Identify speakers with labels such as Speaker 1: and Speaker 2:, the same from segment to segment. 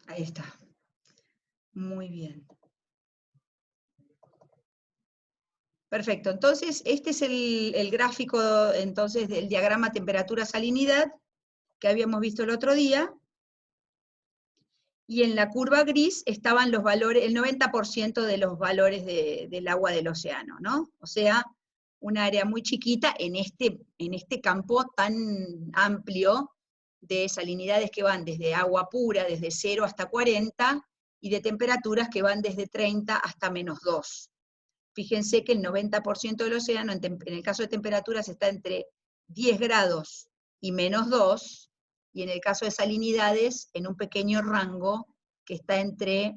Speaker 1: Ahí está. Muy bien. Perfecto, entonces este es el gráfico entonces del diagrama temperatura-salinidad que habíamos visto el otro día, y en la curva gris estaban los valores, el 90% de los valores del agua del océano, ¿no? O sea, un área muy chiquita en este campo tan amplio de salinidades que van desde agua pura, desde 0 hasta 40, y de temperaturas que van desde 30 hasta -2. Fíjense que el 90% del océano, en el caso de temperaturas, está entre 10 grados y -2, y en el caso de salinidades, en un pequeño rango que está entre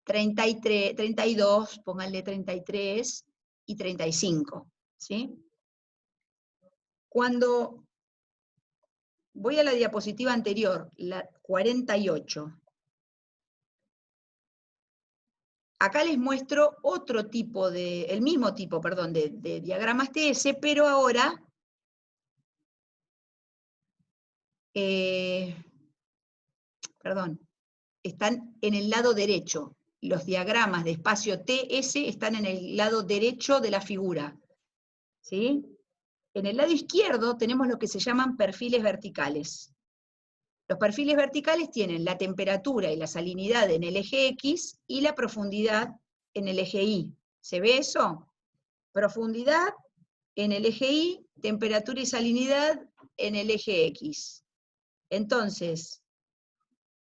Speaker 1: 33, 32, pónganle 33, y 35. ¿Sí? Cuando voy a la diapositiva anterior, la 48, acá les muestro otro tipo el mismo tipo, perdón, de diagramas TS, pero ahora perdón, están en el lado derecho. Los diagramas de espacio TS están en el lado derecho de la figura. ¿Sí? En el lado izquierdo tenemos lo que se llaman perfiles verticales. Los perfiles verticales tienen la temperatura y la salinidad en el eje X y la profundidad en el eje Y. ¿Se ve eso? Profundidad en el eje Y, temperatura y salinidad en el eje X. Entonces,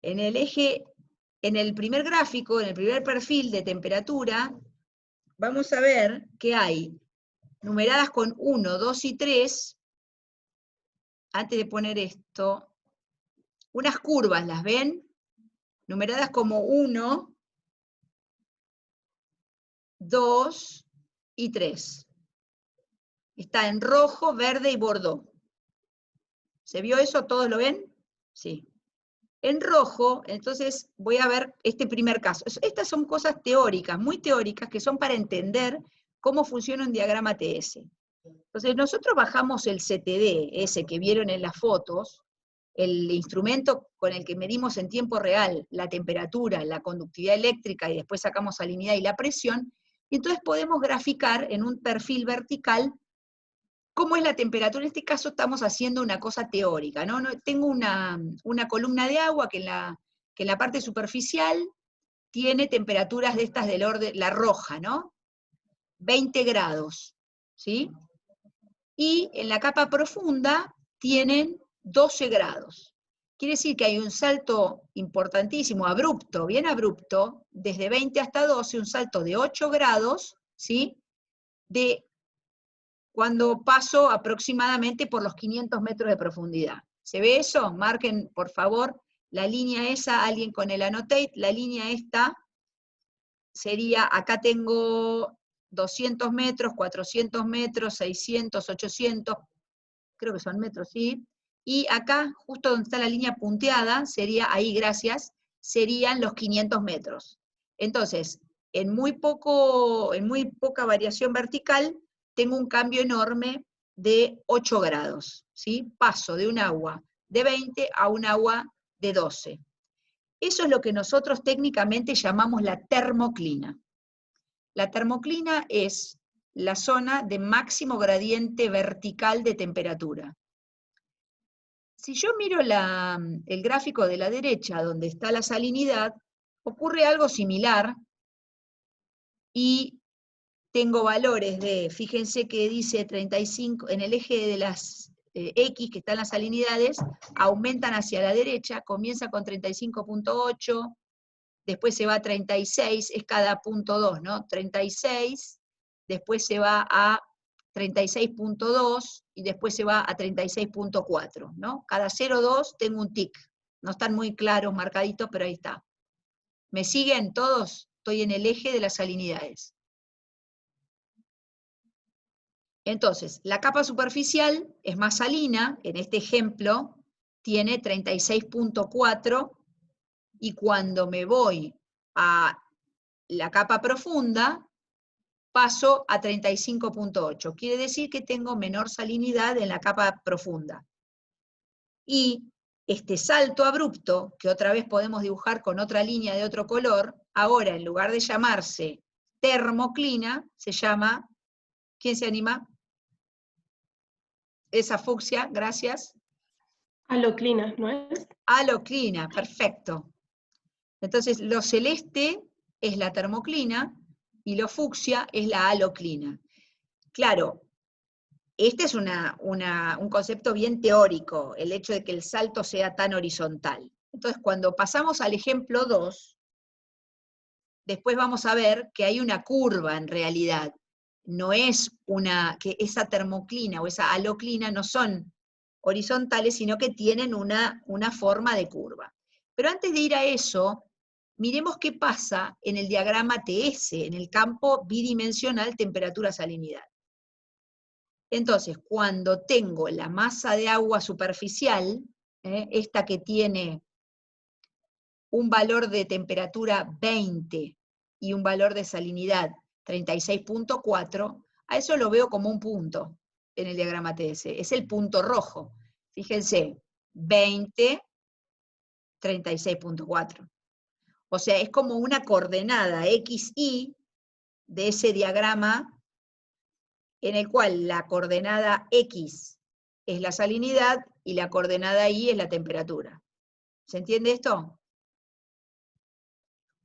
Speaker 1: en el primer gráfico, en el primer perfil de temperatura, vamos a ver que hay numeradas con 1, 2 y 3, antes de poner esto, unas curvas, ¿las ven? Numeradas como 1, 2 y 3. Está en rojo, verde y bordó. ¿Se vio eso? ¿Todos lo ven? Sí. En rojo, entonces voy a ver este primer caso. Estas son cosas teóricas, muy teóricas, que son para entender cómo funciona un diagrama TS. Entonces nosotros bajamos el CTD, ese que vieron en las fotos, el instrumento con el que medimos en tiempo real la temperatura, la conductividad eléctrica, y después sacamos salinidad y la presión, y entonces podemos graficar en un perfil vertical cómo es la temperatura. En este caso estamos haciendo una cosa teórica, ¿no? Tengo una columna de agua que en la parte superficial tiene temperaturas de estas del orden, la roja, ¿no? 20 grados, ¿sí? Y en la capa profunda tienen 12 grados. Quiere decir que hay un salto importantísimo, abrupto, bien abrupto, desde 20 hasta 12, un salto de 8 grados, ¿sí? De cuando paso aproximadamente por los 500 metros de profundidad. ¿Se ve eso? Marquen, por favor, la línea esa, alguien con el annotate, la línea esta sería, acá tengo 200 metros, 400 metros, 600, 800, creo que son metros, ¿sí? Y acá, justo donde está la línea punteada, sería, ahí, gracias, serían los 500 metros. Entonces, en muy poca variación vertical, tengo un cambio enorme de 8 grados, ¿sí? Paso de un agua de 20 a un agua de 12. Eso es lo que nosotros técnicamente llamamos la termoclina. La termoclina es la zona de máximo gradiente vertical de temperatura. Si yo miro el gráfico de la derecha, donde está la salinidad, ocurre algo similar, y tengo valores de, fíjense que dice 35, en el eje de las X, que están las salinidades, aumentan hacia la derecha, comienza con 35.8, después se va a 36, es cada punto 2, ¿no? 36, después se va a 36.2 y después se va a 36.4, ¿no? Cada 0,2 tengo un tic. No están muy claros, marcaditos, pero ahí está. ¿Me siguen todos? Estoy en el eje de las salinidades. Entonces, la capa superficial es más salina, en este ejemplo tiene 36.4, y cuando me voy a la capa profunda, paso a 35.8. Quiere decir que tengo menor salinidad en la capa profunda. Y este salto abrupto, que otra vez podemos dibujar con otra línea de otro color, ahora en lugar de llamarse termoclina, se llama, ¿quién se anima? Esa fucsia, gracias.
Speaker 2: Haloclina, ¿no es?
Speaker 1: Haloclina, perfecto. Entonces, lo celeste es la termoclina y lo fucsia es la haloclina. Claro, este es un concepto bien teórico, el hecho de que el salto sea tan horizontal. Entonces, cuando pasamos al ejemplo 2, después vamos a ver que hay una curva en realidad. No es que esa termoclina o esa haloclina no son horizontales, sino que tienen una forma de curva. Pero antes de ir a eso, miremos qué pasa en el diagrama TS, en el campo bidimensional temperatura-salinidad. Entonces, cuando tengo la masa de agua superficial, esta que tiene un valor de temperatura 20 y un valor de salinidad 36.4, a eso lo veo como un punto en el diagrama TS. Es el punto rojo. Fíjense, 20, 36.4. O sea, es como una coordenada XY de ese diagrama en el cual la coordenada X es la salinidad y la coordenada Y es la temperatura. ¿Se entiende esto?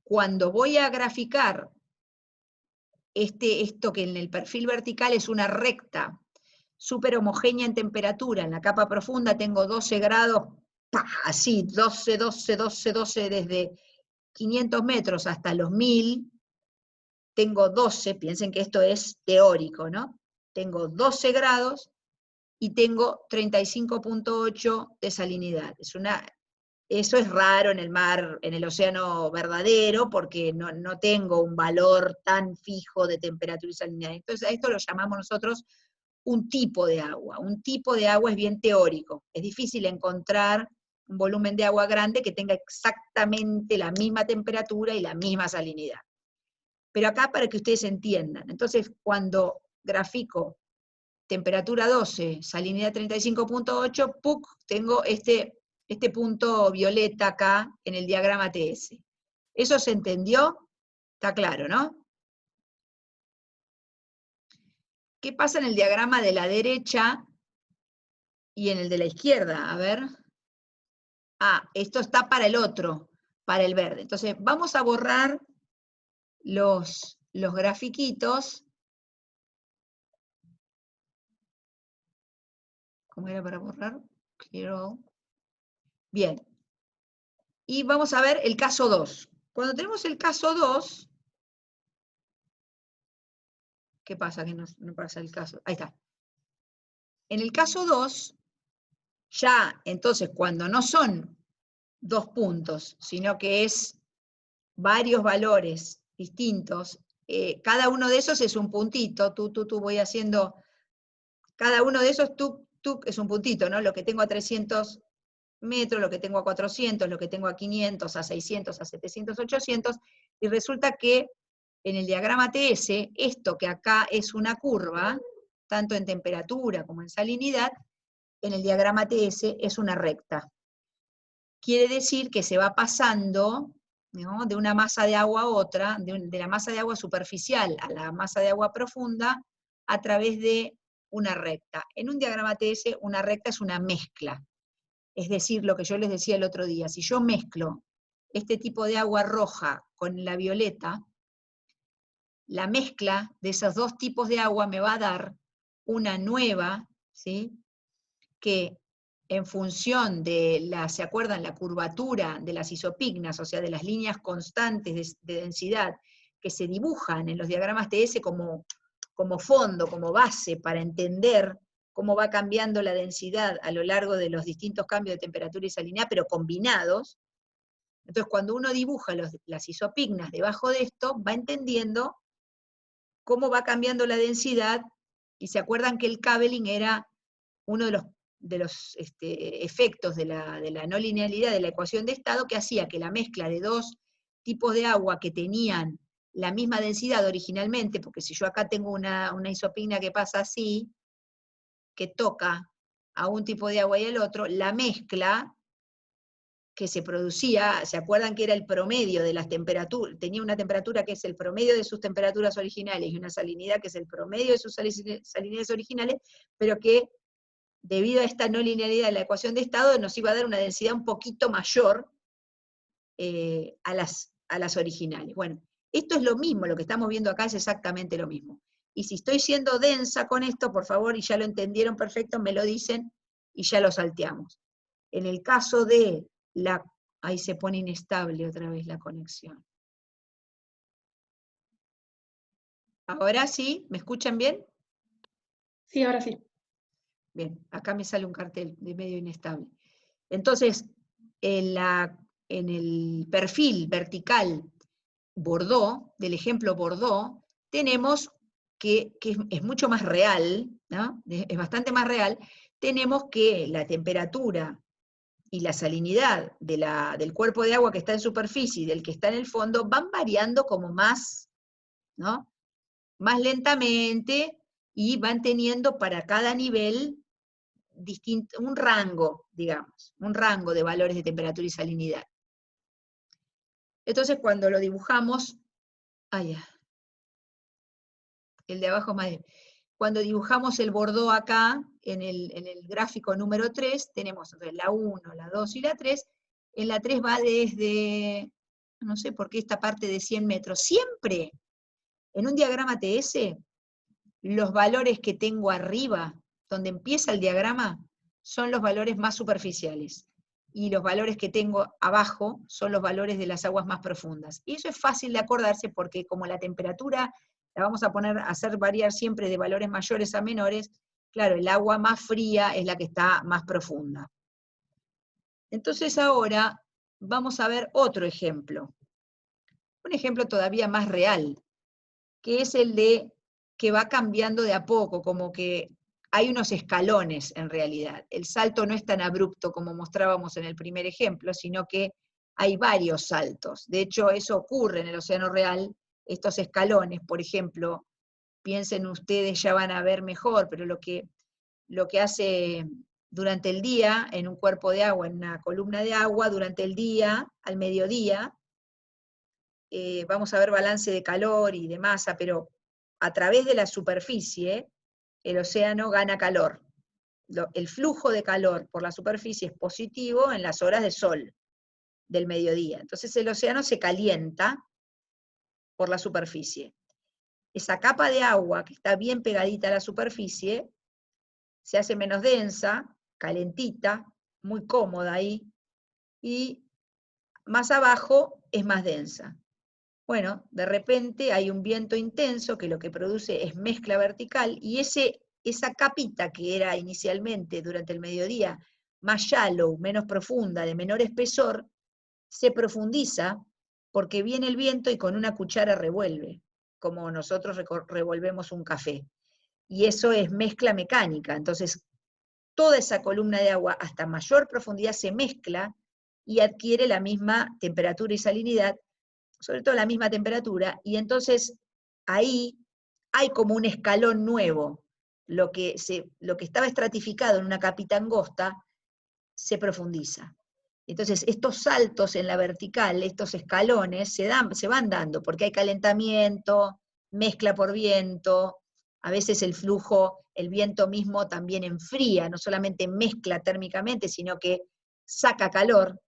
Speaker 1: Cuando voy a graficar esto que en el perfil vertical es una recta súper homogénea en temperatura, en la capa profunda tengo 12 grados, así, 12, 12, 12, 12, desde 500 metros hasta los 1000, tengo 12, piensen que esto es teórico, ¿no? Tengo 12 grados y tengo 35.8 de salinidad. Eso es raro en el mar, en el océano verdadero, porque no tengo un valor tan fijo de temperatura y salinidad. Entonces a esto lo llamamos nosotros un tipo de agua. Un tipo de agua es bien teórico. Es difícil encontrar un volumen de agua grande que tenga exactamente la misma temperatura y la misma salinidad. Pero acá para que ustedes entiendan. Entonces, cuando grafico temperatura 12, salinidad 35.8, ¡puc!, tengo este punto violeta acá en el diagrama TS. ¿Eso se entendió? Está claro, ¿no? ¿Qué pasa en el diagrama de la derecha y en el de la izquierda? A ver. Esto está para el otro, para el verde. Entonces, vamos a borrar los grafiquitos. ¿Cómo era para borrar? Quiero. Bien. Y vamos a ver el caso 2. Cuando tenemos el caso 2, ¿qué pasa? Que no pasa el caso. Ahí está. En el caso 2, ya, entonces, cuando no son 2 puntos, sino que es varios valores distintos, cada uno de esos es un puntito, voy haciendo, cada uno de esos es un puntito, ¿no? Lo que tengo a 300 metros, lo que tengo a 400, lo que tengo a 500, a 600, a 700, 800, y resulta que en el diagrama TS, esto que acá es una curva, tanto en temperatura como en salinidad, en el diagrama TS es una recta. Quiere decir que se va pasando, ¿no?, de una masa de agua a otra, de la masa de agua superficial a la masa de agua profunda, a través de una recta. En un diagrama TS, una recta es una mezcla. Es decir, lo que yo les decía el otro día, si yo mezclo este tipo de agua roja con la violeta, la mezcla de esos dos tipos de agua me va a dar una nueva, ¿sí?, que en función de ¿se acuerdan? La curvatura de las isopignas, o sea, de las líneas constantes de densidad que se dibujan en los diagramas TS como fondo, como base para entender cómo va cambiando la densidad a lo largo de los distintos cambios de temperatura y salinidad, pero combinados. Entonces, cuando uno dibuja las isopignas debajo de esto, va entendiendo cómo va cambiando la densidad, y se acuerdan que el cabelling era uno de los efectos de la no linealidad de la ecuación de estado, que hacía que la mezcla de dos tipos de agua que tenían la misma densidad originalmente, porque si yo acá tengo una isopigna que pasa así, que toca a un tipo de agua y al otro, la mezcla que se producía, ¿se acuerdan que era el promedio de las temperaturas? Tenía una temperatura que es el promedio de sus temperaturas originales y una salinidad que es el promedio de sus salinidades originales, pero que debido a esta no linealidad de la ecuación de estado nos iba a dar una densidad un poquito mayor a las originales. Bueno, esto es lo mismo, lo que estamos viendo acá es exactamente lo mismo. Y si estoy siendo densa con esto, por favor, y ya lo entendieron perfecto, me lo dicen y ya lo salteamos. En el caso de ahí se pone inestable otra vez la conexión. Ahora sí, ¿me escuchan bien?
Speaker 2: Sí, ahora sí.
Speaker 1: Bien, acá me sale un cartel de medio inestable. Entonces, en el perfil vertical Bordeaux, del ejemplo Bordeaux, tenemos que es mucho más real, ¿no? Es bastante más real, tenemos que la temperatura y la salinidad del cuerpo de agua que está en superficie y del que está en el fondo van variando como más, ¿no? Más lentamente y van teniendo para cada nivel un rango, digamos, un rango de valores de temperatura y salinidad. Entonces cuando lo dibujamos, el de abajo más... Cuando dibujamos el Bordeaux acá, en el gráfico número 3, tenemos la 1, la 2 y la 3. En la 3 va desde, no sé por qué esta parte de 100 metros. Siempre, en un diagrama TS, los valores que tengo arriba, donde empieza el diagrama, son los valores más superficiales. Y los valores que tengo abajo son los valores de las aguas más profundas. Y eso es fácil de acordarse porque como la temperatura la vamos a hacer variar siempre de valores mayores a menores, claro, el agua más fría es la que está más profunda. Entonces ahora vamos a ver otro ejemplo. Un ejemplo todavía más real, que es el de que va cambiando de a poco, como que hay unos escalones en realidad. El salto no es tan abrupto como mostrábamos en el primer ejemplo, sino que hay varios saltos. De hecho, eso ocurre en el océano real, estos escalones, por ejemplo, piensen ustedes, ya van a ver mejor, pero lo que hace durante el día, en un cuerpo de agua, en una columna de agua, durante el día, al mediodía, vamos a ver balance de calor y de masa, pero a través de la superficie, el océano gana calor. El flujo de calor por la superficie es positivo en las horas de sol del mediodía. Entonces el océano se calienta por la superficie. Esa capa de agua que está bien pegadita a la superficie se hace menos densa, calentita, muy cómoda ahí, y más abajo es más densa. Bueno, de repente hay un viento intenso que lo que produce es mezcla vertical, y esa capita que era inicialmente durante el mediodía más shallow, menos profunda, de menor espesor, se profundiza porque viene el viento y con una cuchara revuelve, como nosotros revolvemos un café. Y eso es mezcla mecánica. Entonces, toda esa columna de agua hasta mayor profundidad se mezcla y adquiere la misma temperatura y salinidad, sobre todo la misma temperatura, y entonces ahí hay como un escalón nuevo. Lo que estaba estratificado en una capita angosta se profundiza. Entonces, estos saltos en la vertical, estos escalones, se van dando, porque hay calentamiento, mezcla por viento, a veces el flujo, el viento mismo también enfría, no solamente mezcla térmicamente, sino que saca calor,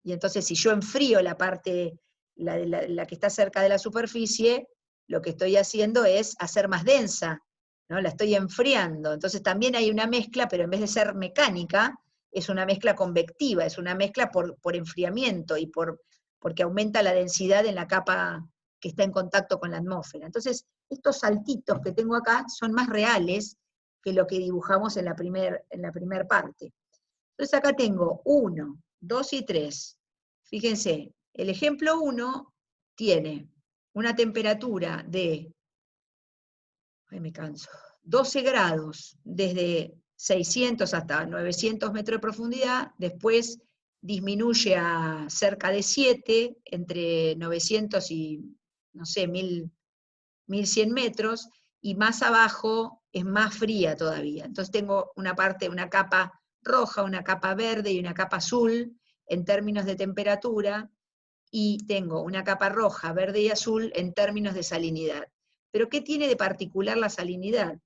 Speaker 1: y entonces si yo enfrío la parte, la que está cerca de la superficie, lo que estoy haciendo es hacer más densa, ¿no? La estoy enfriando. Entonces también hay una mezcla, pero en vez de ser mecánica, es una mezcla convectiva, es una mezcla por enfriamiento y porque aumenta la densidad en la capa que está en contacto con la atmósfera. Entonces, estos saltitos que tengo acá son más reales que lo que dibujamos en la primer parte. Entonces acá tengo 1, 2 y 3. Fíjense, el ejemplo 1 tiene una temperatura de, 12 grados desde 600 hasta 900 metros de profundidad, después disminuye a cerca de 7, entre 900 y, no sé, 1100 metros, y más abajo es más fría todavía. Entonces tengo una capa roja, una capa verde y una capa azul, en términos de temperatura, y tengo una capa roja, verde y azul en términos de salinidad. ¿Pero qué tiene de particular la salinidad?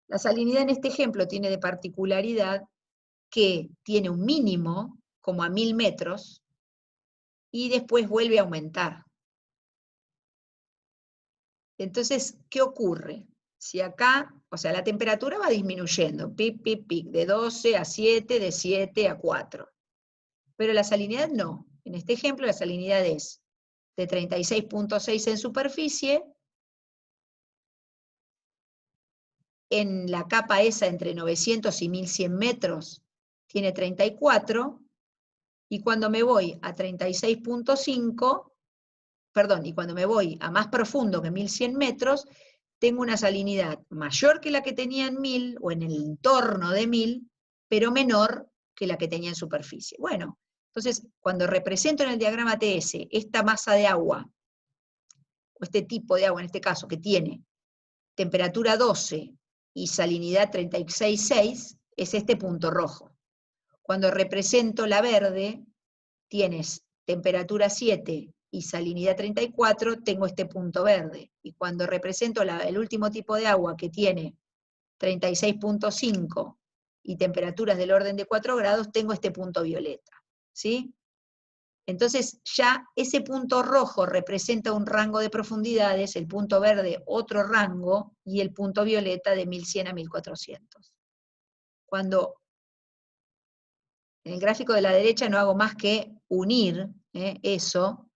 Speaker 1: La salinidad en este ejemplo tiene de particularidad que tiene un mínimo, como a 1000 metros, y después vuelve a aumentar. Entonces, ¿qué ocurre? Si acá, o sea, la temperatura va disminuyendo, pic, pic, pic, de 12 a 7, de 7 a 4. Pero la salinidad no. En este ejemplo la salinidad es de 36.6 en superficie, en la capa esa entre 900 y 1100 metros tiene 34, y cuando me voy a 36.5, perdón, y cuando me voy a más profundo que 1100 metros, tengo una salinidad mayor que la que tenía en 1000, o en el entorno de 1000, pero menor que la que tenía en superficie. Bueno, entonces, cuando represento en el diagrama TS esta masa de agua, o este tipo de agua en este caso, que tiene temperatura 12 y salinidad 36,6, es este punto rojo. Cuando represento la verde, tienes temperatura 7 y salinidad 34, tengo este punto verde. Y cuando represento el último tipo de agua, que tiene 36.5 y temperaturas del orden de 4 grados, tengo este punto violeta. ¿Sí? Entonces ya ese punto rojo representa un rango de profundidades, el punto verde otro rango, y el punto violeta de 1100 a 1400. Cuando en el gráfico de la derecha no hago más que unir eso,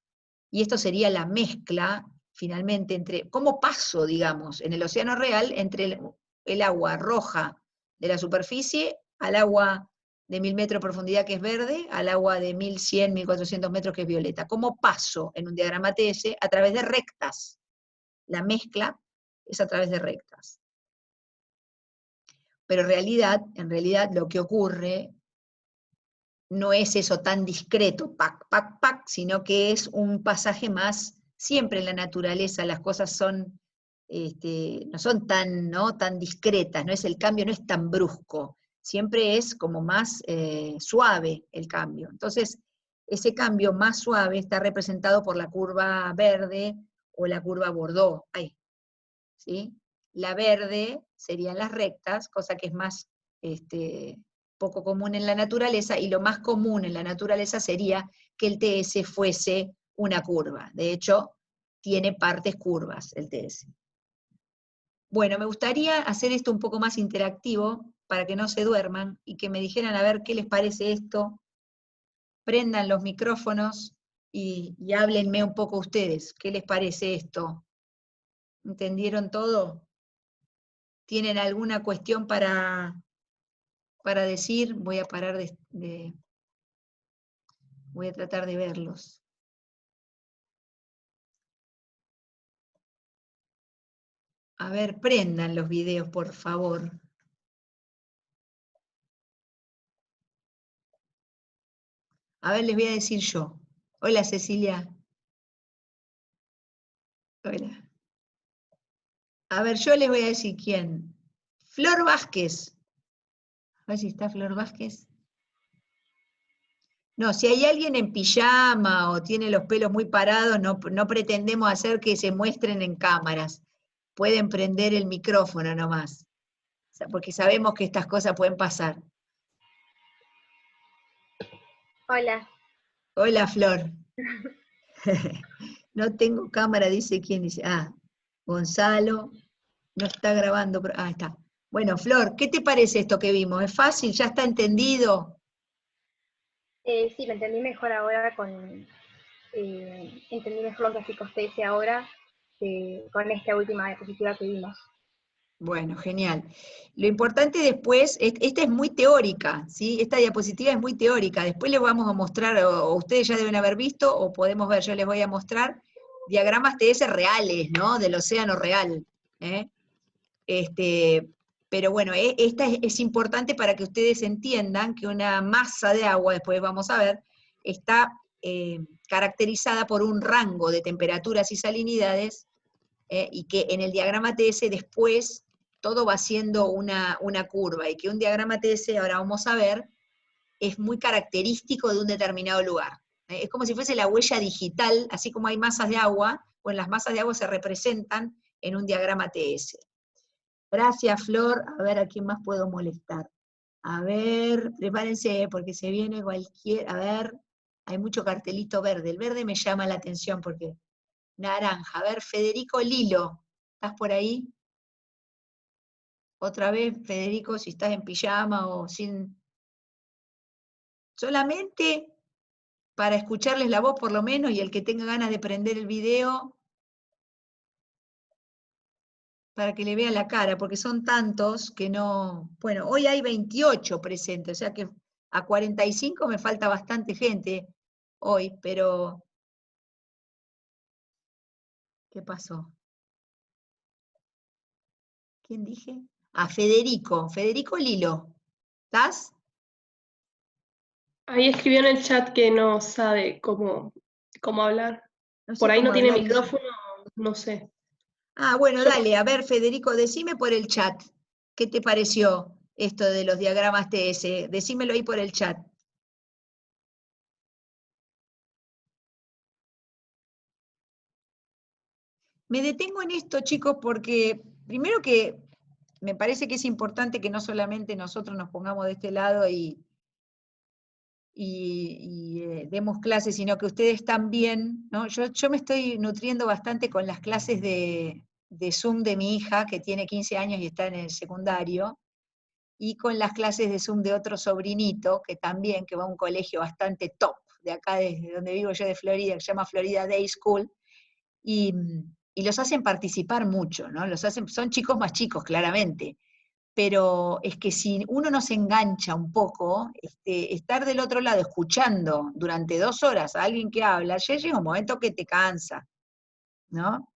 Speaker 1: y esto sería la mezcla, finalmente, entre cómo paso, digamos, en el océano real, entre el agua roja de la superficie al agua de 1000 metros de profundidad, que es verde, al agua de 1100, 1400 metros, que es violeta. ¿Cómo paso en un diagrama TS? A través de rectas. La mezcla es a través de rectas. Pero en realidad lo que ocurre no es eso tan discreto, pac, pac, pac, sino que es un pasaje más. Siempre en la naturaleza las cosas son, no son tan, ¿no?, tan discretas, no es, el cambio no es tan brusco, siempre es como más suave el cambio. Entonces, ese cambio más suave está representado por la curva verde o la curva Bordeaux. Ahí, ¿sí? La verde serían las rectas, cosa que es más poco común en la naturaleza, y lo más común en la naturaleza sería que el TS fuese una curva. De hecho, tiene partes curvas el TS. Bueno, me gustaría hacer esto un poco más interactivo para que no se duerman y que me dijeran a ver qué les parece esto. Prendan los micrófonos y háblenme un poco ustedes. ¿Qué les parece esto? ¿Entendieron todo? ¿Tienen alguna cuestión para decir? Voy a parar voy a tratar de verlos. A ver, prendan los videos, por favor. A ver, les voy a decir yo. Hola, Cecilia. Hola. A ver, yo les voy a decir quién. Flor Vázquez. A ver si está Flor Vázquez. No, si hay alguien en pijama o tiene los pelos muy parados, no pretendemos hacer que se muestren en cámaras. Pueden prender el micrófono nomás, porque sabemos que estas cosas pueden pasar.
Speaker 2: Hola.
Speaker 1: Hola, Flor. No tengo cámara, dice quién dice. Ah, Gonzalo. No está grabando, pero está. Bueno, Flor, ¿qué te parece esto que vimos? ¿Es fácil? ¿Ya está entendido?
Speaker 2: Sí, lo entendí mejor ahora entendí mejor los gráficos TS ahora con esta última diapositiva que vimos.
Speaker 1: Bueno, genial. Lo importante después, esta es muy teórica, ¿sí? Esta diapositiva es muy teórica. Después les vamos a mostrar, o ustedes ya deben haber visto, o podemos ver, yo les voy a mostrar diagramas TS reales, ¿no? Del océano real. Pero bueno, esta es importante para que ustedes entiendan que una masa de agua, después vamos a ver, está caracterizada por un rango de temperaturas y salinidades, y que en el diagrama TS después todo va siendo una curva, y que un diagrama TS, ahora vamos a ver, es muy característico de un determinado lugar. Es como si fuese la huella digital, así como hay masas de agua, pues las masas de agua se representan en un diagrama TS. Gracias, Flor. A ver, ¿a quién más puedo molestar? A ver, prepárense, porque se viene cualquier... A ver, hay mucho cartelito verde. El verde me llama la atención porque... Naranja. A ver, Federico Lilo. ¿Estás por ahí? Otra vez, Federico, si estás en pijama o sin... Solamente para escucharles la voz por lo menos, y el que tenga ganas de prender el video, para que le vean la cara, porque son tantos que no... Bueno, hoy hay 28 presentes, o sea que a 45 me falta bastante gente hoy, pero... ¿Qué pasó? ¿Quién dije? Ah, Federico, Federico Lilo. ¿Estás?
Speaker 3: Ahí escribió en el chat que no sabe cómo hablar.
Speaker 1: No sé
Speaker 3: Por ahí no
Speaker 1: cómo
Speaker 3: tiene
Speaker 1: hablar eso.
Speaker 3: micrófono, no sé.
Speaker 1: Ah, bueno,
Speaker 3: Yo,
Speaker 1: dale, a ver, Federico, decime por el chat. ¿Qué te pareció esto de los diagramas TS? Decímelo ahí por el chat. Me detengo en esto, chicos, porque primero que me parece que es importante que no solamente nosotros nos pongamos de este lado y demos clases, sino que ustedes también, ¿no? Yo me estoy nutriendo bastante con las clases de Zoom de mi hija, que tiene 15 años y está en el secundario, y con las clases de Zoom de otro sobrinito, que también, que va a un colegio bastante top, de acá desde donde vivo yo de Florida, que se llama Florida Day School, y los hacen participar mucho, ¿no? Son chicos más chicos, claramente, pero es que si uno no se engancha un poco, estar del otro lado escuchando durante 2 horas a alguien que habla, ya llega un momento que te cansa, ¿no?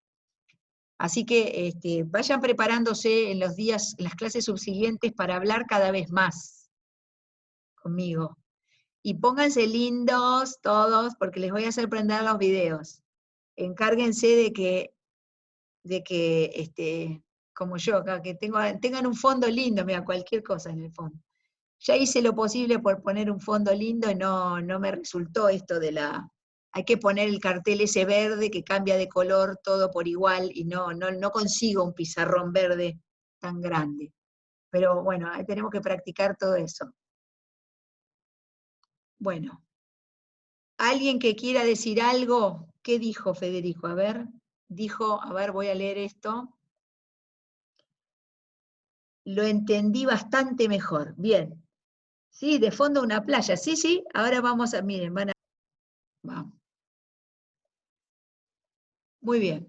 Speaker 1: Así que vayan preparándose en los días, en las clases subsiguientes para hablar cada vez más conmigo. Y pónganse lindos todos, porque les voy a hacer prender los videos. Encárguense de que como yo acá, que tengan un fondo lindo, mira, cualquier cosa en el fondo. Ya hice lo posible por poner un fondo lindo y no me resultó esto de la... Hay que poner el cartel ese verde que cambia de color todo por igual y no consigo un pizarrón verde tan grande. Pero bueno, tenemos que practicar todo eso. Bueno, ¿alguien que quiera decir algo? ¿Qué dijo Federico? A ver, dijo, a ver, voy a leer esto. Lo entendí bastante mejor. Bien. Sí, de fondo una playa. Sí, sí, ahora vamos a, miren, vamos. Muy bien.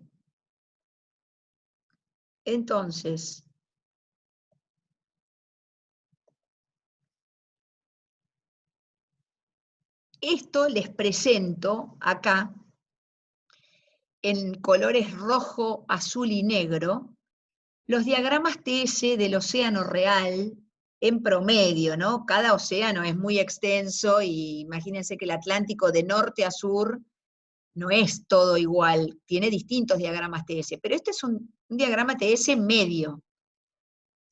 Speaker 1: Entonces, esto les presento acá en colores rojo, azul y negro, los diagramas TS del océano real en promedio, ¿no? Cada océano es muy extenso y imagínense que el Atlántico de norte a sur no es todo igual, tiene distintos diagramas TS, pero este es un diagrama TS medio.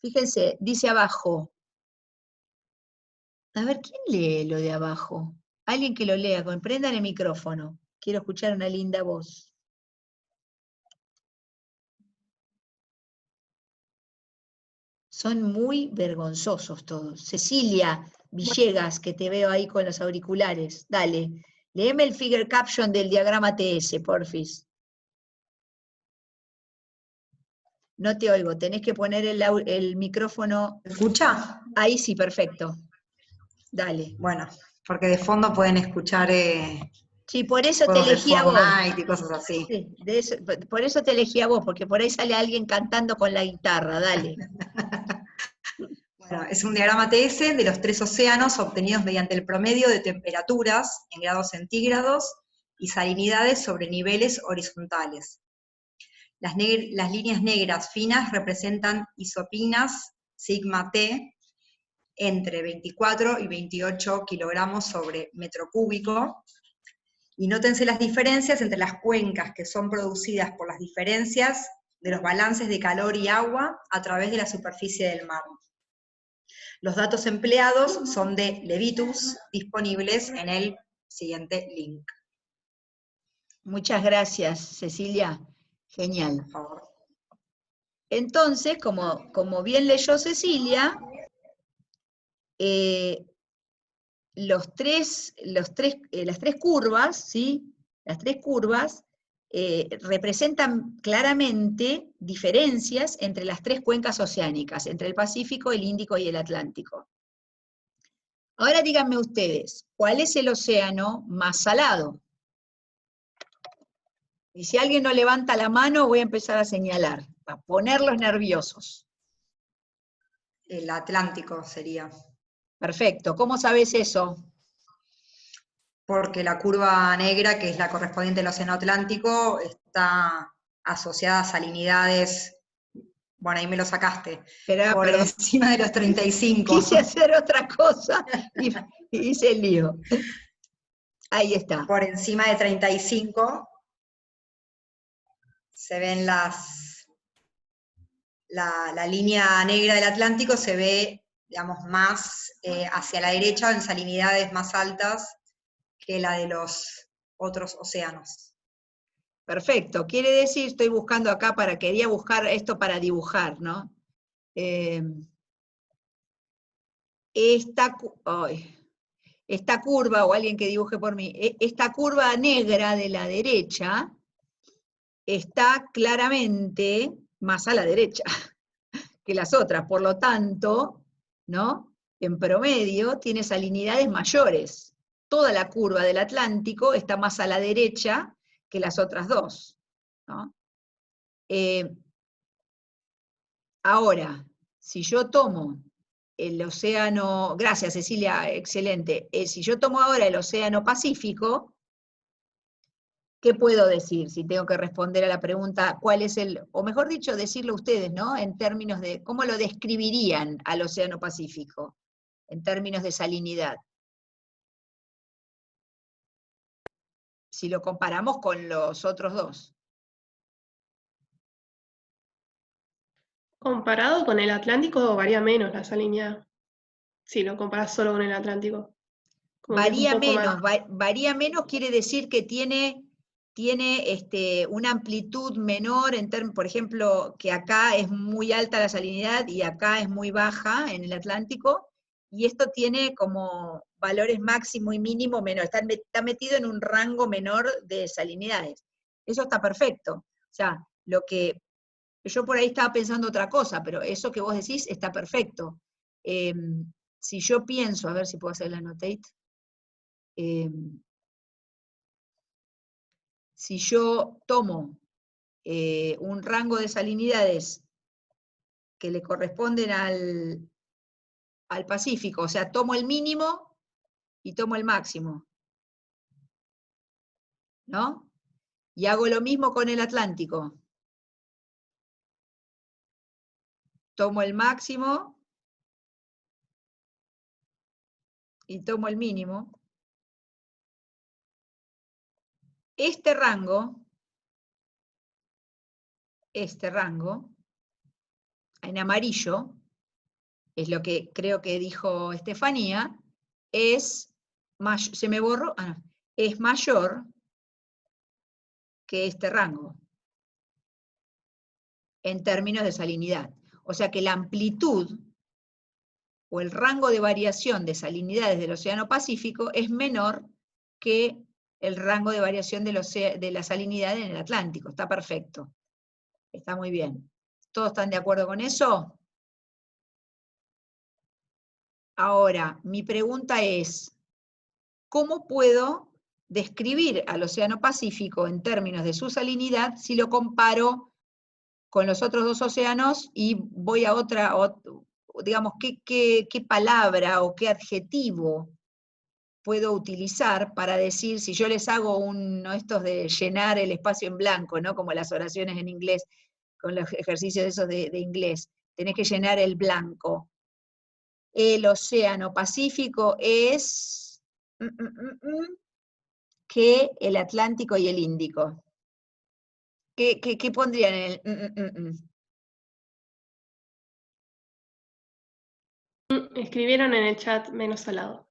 Speaker 1: Fíjense, dice abajo. A ver, ¿quién lee lo de abajo? Alguien que lo lea, prendan el micrófono. Quiero escuchar una linda voz. Son muy vergonzosos todos. Cecilia Villegas, que te veo ahí con los auriculares. Dale, léeme el figure caption del diagrama TS, porfis. No te oigo, tenés que poner el micrófono.
Speaker 4: ¿Me escucha?
Speaker 1: Ahí sí, perfecto. Dale.
Speaker 4: Bueno, porque de fondo pueden escuchar
Speaker 1: Sí, por eso te
Speaker 4: juegos de
Speaker 1: elegí a vos.
Speaker 4: Fortnite y cosas así.
Speaker 1: Sí, por eso te elegí a vos, porque por ahí sale alguien cantando con la guitarra, dale.
Speaker 4: Bueno, es un diagrama TS de los 3 océanos obtenidos mediante el promedio de temperaturas en grados centígrados y salinidades sobre niveles horizontales. Las líneas negras finas representan isopinas sigma T entre 24 y 28 kilogramos sobre metro cúbico. Y nótense las diferencias entre las cuencas que son producidas por las diferencias de los balances de calor y agua a través de la superficie del mar. Los datos empleados son de Levitus, disponibles en el siguiente link.
Speaker 1: Muchas gracias, Cecilia. Genial.
Speaker 4: Por favor.
Speaker 1: Entonces, como bien leyó Cecilia, las tres curvas, ¿sí? Las tres curvas representan claramente diferencias entre las tres cuencas oceánicas, entre el Pacífico, el Índico y el Atlántico. Ahora díganme ustedes, ¿cuál es el océano más salado? Y si alguien no levanta la mano, voy a empezar a señalar, para ponerlos nerviosos.
Speaker 4: El Atlántico sería.
Speaker 1: Perfecto, ¿cómo sabes eso?
Speaker 4: Porque la curva negra, que es la correspondiente al océano Atlántico, está asociada a salinidades, bueno, ahí me lo sacaste,
Speaker 1: Pero,
Speaker 4: por
Speaker 1: perdón,
Speaker 4: encima de los 35.
Speaker 1: quise hacer otra cosa y hice el lío. Ahí está.
Speaker 4: Por encima de 35 se ven la línea negra del Atlántico se ve, digamos, más hacia la derecha, en salinidades más altas que la de los otros océanos.
Speaker 1: Perfecto. Quiere decir, estoy buscando acá quería buscar esto para dibujar, ¿no? Esta curva, o alguien que dibuje por mí, esta curva negra de la derecha está claramente más a la derecha que las otras, por lo tanto, ¿no? En promedio tiene salinidades mayores. Toda la curva del Atlántico está más a la derecha que las otras dos, ¿no? Ahora, si yo tomo el océano, gracias Cecilia, excelente, si yo tomo ahora el océano Pacífico, ¿qué puedo decir si tengo que responder a la pregunta cuál es o mejor dicho, decirlo ustedes, ¿no? En términos de, ¿cómo lo describirían al océano Pacífico? En términos de salinidad. Si lo comparamos con los otros dos.
Speaker 3: Comparado con el Atlántico varía menos la salinidad, si lo comparas solo con el Atlántico. Como que es un poco más.
Speaker 1: Varía menos quiere decir que tiene una amplitud menor, por ejemplo, que acá es muy alta la salinidad y acá es muy baja en el Atlántico, y esto tiene como valores máximo y mínimo menor, está metido en un rango menor de salinidades. Eso está perfecto. O sea, yo por ahí estaba pensando otra cosa, pero eso que vos decís está perfecto. Si yo pienso, a ver si puedo hacer la annotate, si yo tomo un rango de salinidades que le corresponden al Pacífico, o sea, tomo el mínimo y tomo el máximo, ¿no? Y hago lo mismo con el Atlántico. Tomo el máximo y tomo el mínimo. Este rango, en amarillo, es lo que creo que dijo Estefanía, se me borró, es mayor que este rango, en términos de salinidad. O sea que la amplitud o el rango de variación de salinidades del Océano Pacífico es menor que el rango de variación de la salinidad en el Atlántico. Está perfecto. Está muy bien. ¿Todos están de acuerdo con eso? Ahora, mi pregunta es, ¿cómo puedo describir al Océano Pacífico en términos de su salinidad si lo comparo con los otros dos océanos y voy a digamos, qué palabra o qué adjetivo puedo utilizar para decir, si yo les hago estos de llenar el espacio en blanco, ¿no? Como las oraciones en inglés, con los ejercicios esos de inglés, tenés que llenar el blanco. El Océano Pacífico es que el Atlántico y el Índico. ¿Qué pondrían en el
Speaker 3: Escribieron en el chat menos salado.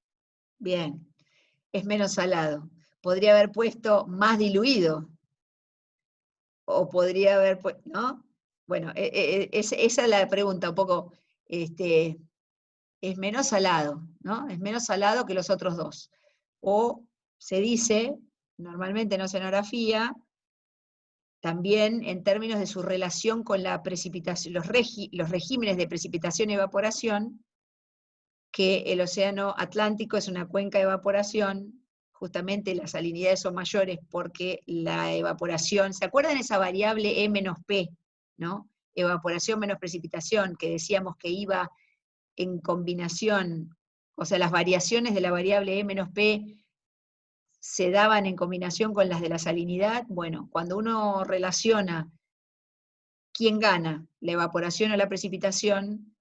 Speaker 1: Bien, es menos salado. Podría haber puesto más diluido. O podría haber puesto, ¿no? Bueno, esa es la pregunta, un poco, es menos salado, ¿no? Es menos salado que los otros dos. O se dice, normalmente en oceanografía, también en términos de su relación con la precipitación, los regímenes de precipitación y evaporación, que el océano Atlántico es una cuenca de evaporación, justamente las salinidades son mayores porque la evaporación, ¿se acuerdan esa variable E menos P, ¿no? Evaporación menos precipitación, que decíamos que iba en combinación, o sea, las variaciones de la variable E menos P se daban en combinación con las de la salinidad. Bueno, cuando uno relaciona quién gana, la evaporación o la precipitación,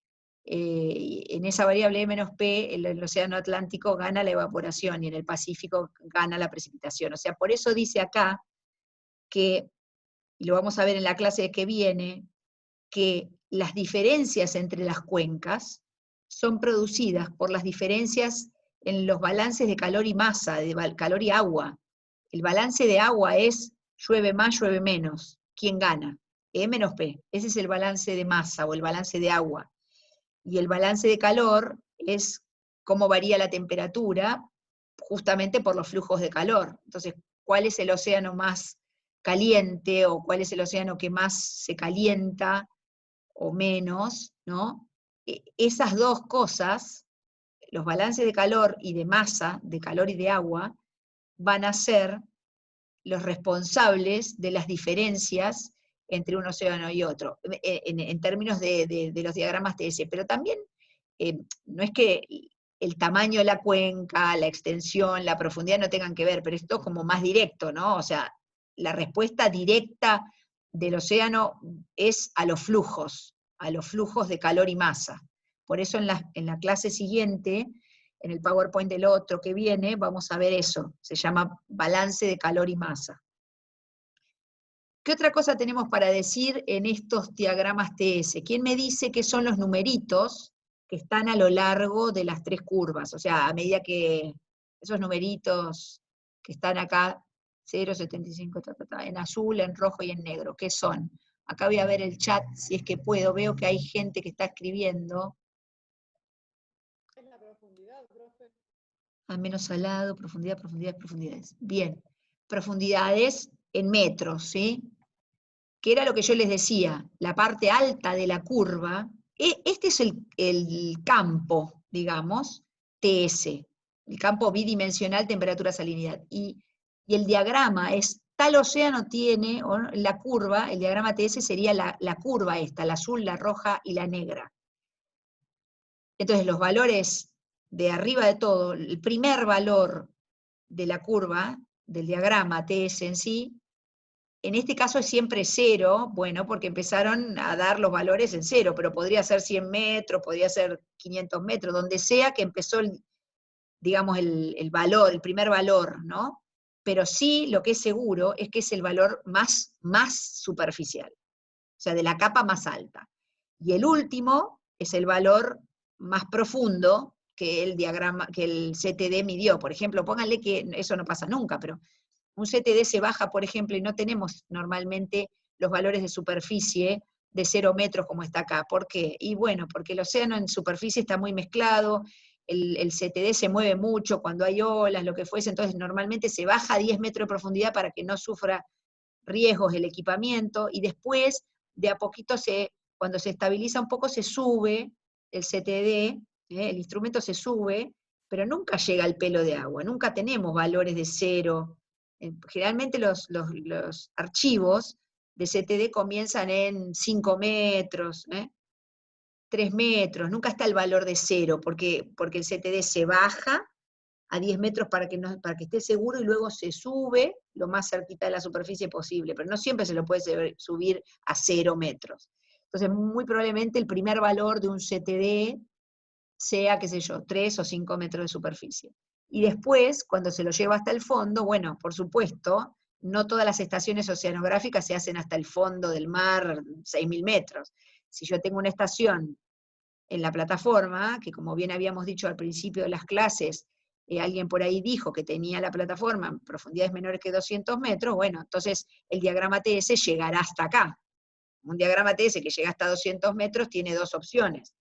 Speaker 1: en esa variable E menos P, el océano Atlántico gana la evaporación y en el Pacífico gana la precipitación. O sea, por eso dice acá que, y lo vamos a ver en la clase que viene, que las diferencias entre las cuencas son producidas por las diferencias en los balances de calor y masa, de calor y agua. El balance de agua es llueve más, llueve menos. ¿Quién gana? E menos P. Ese es el balance de masa o el balance de agua. Y el balance de calor es cómo varía la temperatura, justamente por los flujos de calor. Entonces, ¿cuál es el océano más caliente o cuál es el océano que más se calienta o menos, ¿no? Esas dos cosas, los balances de calor y de masa, de calor y de agua, van a ser los responsables de las diferencias entre un océano y otro, en términos de los diagramas TS, pero también no es que el tamaño de la cuenca, la extensión, la profundidad no tengan que ver, pero esto es como más directo, ¿no? O sea, la respuesta directa del océano es a los flujos de calor y masa. Por eso en la clase siguiente, en el PowerPoint del otro que viene, vamos a ver eso, se llama balance de calor y masa. ¿Qué otra cosa tenemos para decir en estos diagramas TS? ¿Quién me dice qué son los numeritos que están a lo largo de las tres curvas? O sea, a medida que esos numeritos que están acá, 0,75, en azul, en rojo y en negro, ¿qué son? Acá voy a ver el chat, si es que puedo, veo que hay gente que está escribiendo.
Speaker 5: Es la profundidad, profe.
Speaker 1: Al menos salado, profundidad, profundidades. Bien, profundidades en metros, ¿sí? Que era lo que yo les decía, la parte alta de la curva, este es el campo, digamos, TS, el campo bidimensional temperatura-salinidad. Y el diagrama es, tal océano tiene, o la curva, el diagrama TS sería la curva esta, la azul, la roja y la negra. Entonces los valores de arriba de todo, el primer valor de la curva, del diagrama TS en sí, en este caso es siempre 0, bueno, porque empezaron a dar los valores en 0, pero podría ser 100 metros, podría ser 500 metros, donde sea que empezó, digamos, el valor, el primer valor, ¿no? Pero sí, lo que es seguro es que es el valor más superficial, o sea, de la capa más alta. Y el último es el valor más profundo que el diagrama, que el CTD midió. Por ejemplo, pónganle que eso no pasa nunca, pero un CTD se baja, por ejemplo, y no tenemos normalmente los valores de superficie de 0 metros como está acá. ¿Por qué? Y bueno, porque el océano en superficie está muy mezclado, el CTD se mueve mucho cuando hay olas, lo que fuese, entonces normalmente se baja a 10 metros de profundidad para que no sufra riesgos el equipamiento, y después, de a poquito, cuando se estabiliza un poco, se sube el CTD, el instrumento se sube, pero nunca llega al pelo de agua, nunca tenemos valores de 0. Generalmente los archivos de CTD comienzan en 5 metros, 3 metros, nunca está el valor de 0, porque el CTD se baja a 10 metros para que esté seguro y luego se sube lo más cerquita de la superficie posible, pero no siempre se lo puede subir a 0 metros. Entonces, muy probablemente el primer valor de un CTD sea, qué sé yo, 3 o 5 metros de superficie. Y después, cuando se lo lleva hasta el fondo, bueno, por supuesto, no todas las estaciones oceanográficas se hacen hasta el fondo del mar, 6.000 metros. Si yo tengo una estación en la plataforma, que como bien habíamos dicho al principio de las clases, alguien por ahí dijo que tenía la plataforma en profundidades menores que 200 metros, bueno, entonces el diagrama TS llegará hasta acá. Un diagrama TS que llega hasta 200 metros tiene dos opciones.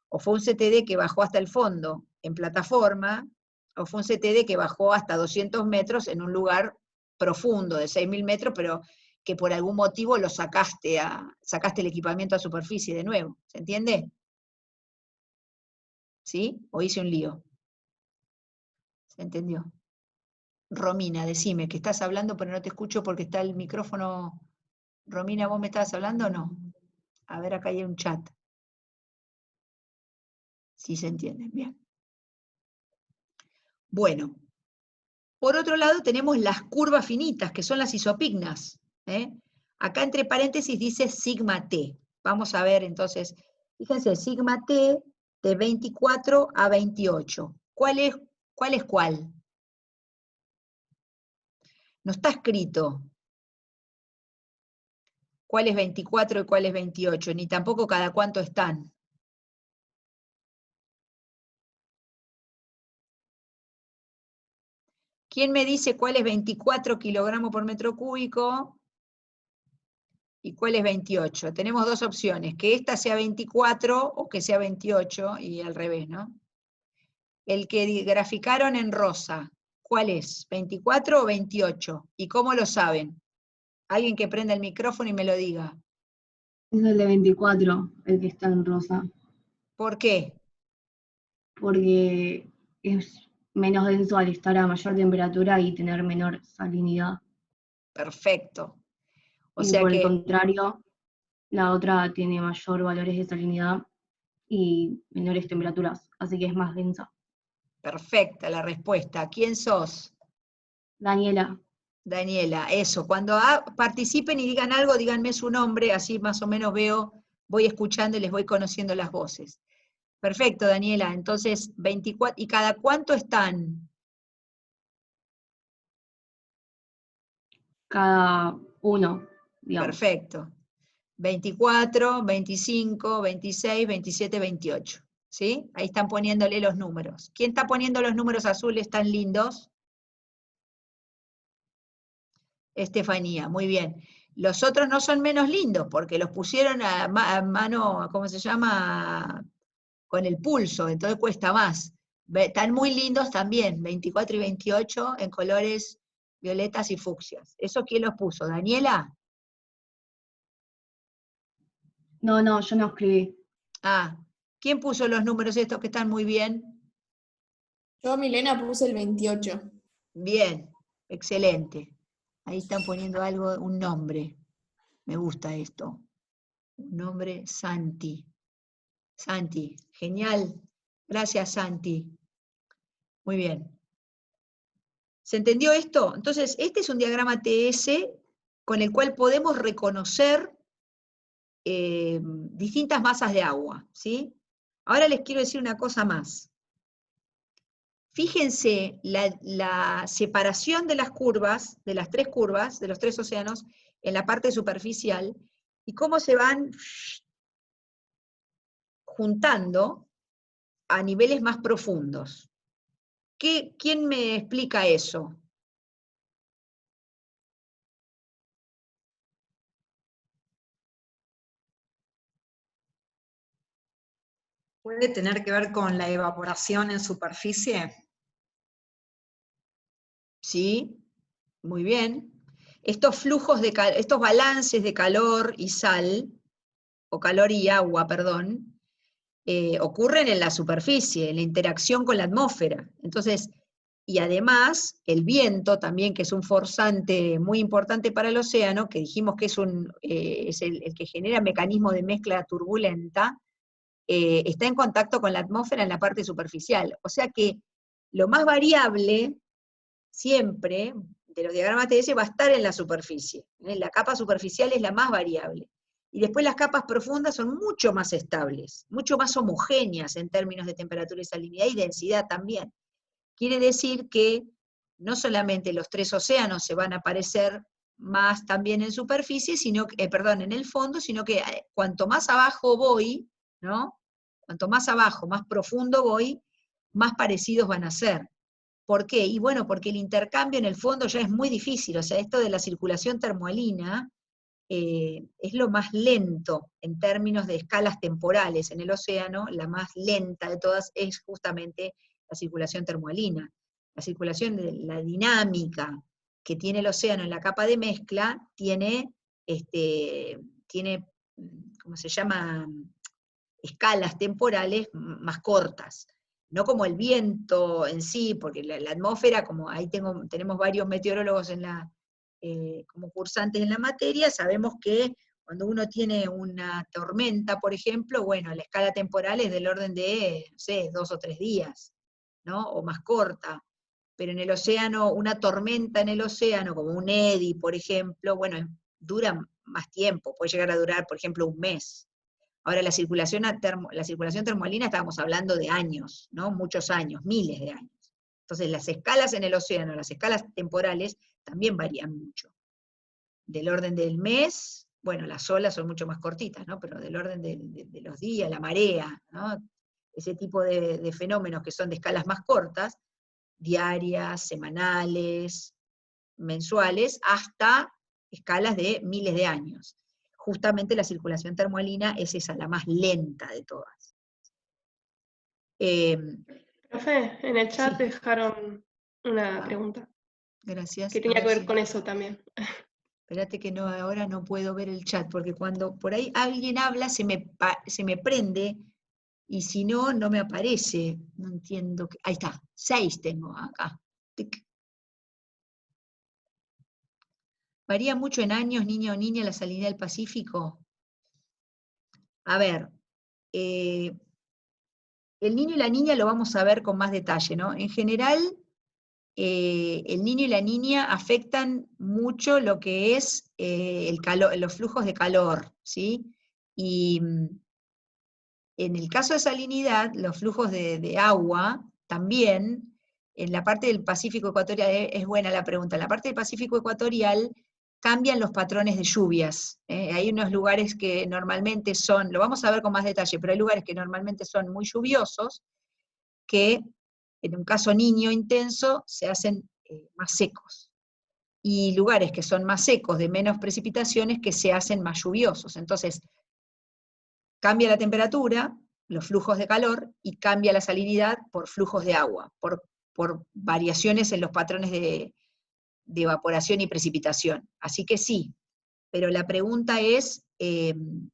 Speaker 1: O fue un CTD que bajó hasta el fondo en plataforma, o fue un CTD que bajó hasta 200 metros en un lugar profundo de 6.000 metros, pero que por algún motivo lo sacaste el equipamiento a superficie de nuevo. ¿Se entiende? ¿Sí? ¿O hice un lío? ¿Se entendió? Romina, decime, que estás hablando, pero no te escucho porque está el micrófono. Romina, ¿vos me estabas hablando o no? A ver, acá hay un chat. Sí se entiende, bien. Bueno, por otro lado tenemos las curvas finitas, que son las isopignas. Acá entre paréntesis dice sigma t. Vamos a ver entonces, fíjense, sigma t de 24 a 28. ¿Cuál es cuál? No está escrito cuál es 24 y cuál es 28, ni tampoco cada cuánto están. ¿Quién me dice cuál es 24 kilogramos por metro cúbico y cuál es 28? Tenemos dos opciones, que esta sea 24 o que sea 28, y al revés, ¿no? El que graficaron en rosa, ¿cuál es? ¿24 o 28? ¿Y cómo lo saben? Alguien que prenda el micrófono y me lo diga.
Speaker 6: Es el de 24, el que está en rosa,
Speaker 1: ¿Por qué?
Speaker 6: porque es menos denso al estar a mayor temperatura y tener menor salinidad.
Speaker 1: Perfecto. O
Speaker 6: Y
Speaker 1: sea
Speaker 6: por el
Speaker 1: que,
Speaker 6: contrario, la otra tiene mayor valores de salinidad y menores temperaturas, así que es más densa.
Speaker 1: perfecta la respuesta. ¿Quién sos?
Speaker 6: Daniela,
Speaker 1: Daniela, eso. Cuando participen y digan algo, díganme su nombre, así más o menos voy escuchando y les voy conociendo las voces. Perfecto, Daniela. Entonces, 24, ¿y cada cuánto están?
Speaker 6: cada uno, digamos.
Speaker 1: Perfecto. 24, 25, 26, 27, 28. ¿Sí? Ahí están poniéndole los números. ¿Quién está poniendo los números azules tan lindos? Estefanía, muy bien. Los otros no son menos lindos, porque los pusieron a mano, ¿cómo se llama? Con el pulso, entonces cuesta más. Están muy lindos también, 24 y 28 en colores violetas y fucsias. ¿Eso quién los puso? ¿Daniela?
Speaker 6: No, yo no escribí.
Speaker 1: Ah, ¿quién puso los números estos que están muy bien?
Speaker 5: Yo, Milena, puse el 28.
Speaker 1: Bien, excelente. Ahí están poniendo algo, un nombre. Me gusta esto. Un nombre, Santi. Santi, genial. Gracias, Santi. Muy bien. ¿Se entendió esto? Entonces, este es un diagrama TS con el cual podemos reconocer distintas masas de agua, ¿sí? Ahora les quiero decir una cosa más. Fíjense la separación de las curvas, de las tres curvas, de los tres océanos, en la parte superficial, y cómo se van juntando a niveles más profundos. ¿Quién me explica eso?
Speaker 4: ¿Puede tener que ver con la evaporación en superficie?
Speaker 1: ¿Sí? Muy bien. Estos flujos estos balances de calor y sal, o calor y agua, perdón, ocurren en la superficie, en la interacción con la atmósfera. Entonces, y además, el viento también, que es un forzante muy importante para el océano, que dijimos que es el que genera mecanismo de mezcla turbulenta, está en contacto con la atmósfera en la parte superficial. O sea que lo más variable siempre de los diagramas TS va a estar en la superficie. La capa superficial es la más variable. Y después las capas profundas son mucho más estables, mucho más homogéneas en términos de temperatura y salinidad y densidad también. Quiere decir que no solamente los tres océanos se van a aparecer más también en superficie, en el fondo, sino que cuanto más abajo voy, ¿no? Cuanto más abajo, más profundo voy, más parecidos van a ser. ¿Por qué? Y bueno, porque el intercambio en el fondo ya es muy difícil, o sea, esto de la circulación termoalina es lo más lento en términos de escalas temporales en el océano, la más lenta de todas es justamente la circulación termoalina. La circulación, la dinámica que tiene el océano en la capa de mezcla tiene, ¿cómo se llama?, escalas temporales más cortas. No como el viento en sí, porque la atmósfera, como ahí tenemos varios meteorólogos como cursantes en la materia, sabemos que cuando uno tiene una tormenta, por ejemplo, bueno, la escala temporal es del orden de, no sé, 2 o 3 días, ¿no? O más corta. Pero en el océano, una tormenta en el océano, como un eddy, por ejemplo, bueno, dura más tiempo, puede llegar a durar, por ejemplo, un mes. Ahora, la circulación termoalina estábamos hablando de años, ¿no? Muchos años, miles de años. Entonces, las escalas en el océano, las escalas temporales, también varían mucho. Del orden del mes, bueno, las olas son mucho más cortitas, ¿no? Pero del orden de los días, la marea, ¿no? Ese tipo de fenómenos que son de escalas más cortas, diarias, semanales, mensuales, hasta escalas de miles de años. Justamente la circulación termoalina es esa, la más lenta de todas.
Speaker 3: Profe, en el chat
Speaker 1: Sí.
Speaker 3: dejaron una pregunta
Speaker 1: Gracias.
Speaker 3: que
Speaker 1: A
Speaker 3: tenía
Speaker 1: ver
Speaker 3: que ver
Speaker 1: si.
Speaker 3: con eso también.
Speaker 1: Espérate que no, ahora no puedo ver el chat, porque cuando por ahí alguien habla se me prende, y si no, no me aparece. No entiendo. Ahí está, 6 tengo acá. Tic. ¿Varía mucho en años, niña o niña, la salinidad del Pacífico? A ver, el niño y la niña lo vamos a ver con más detalle, ¿no? En general, el niño y la niña afectan mucho lo que es el calor, los flujos de calor, ¿sí? Y en el caso de salinidad, los flujos de agua también, en la parte del Pacífico ecuatorial, es buena la pregunta, en la parte del Pacífico ecuatorial cambian los patrones de lluvias. Hay unos lugares que normalmente son, lo vamos a ver con más detalle, pero hay lugares que normalmente son muy lluviosos, que en un caso niño intenso se hacen más secos. Y lugares que son más secos, de menos precipitaciones, que se hacen más lluviosos. Entonces, cambia la temperatura, los flujos de calor, y cambia la salinidad por flujos de agua, por variaciones en los patrones de evaporación y precipitación. Así que sí, pero la pregunta es, en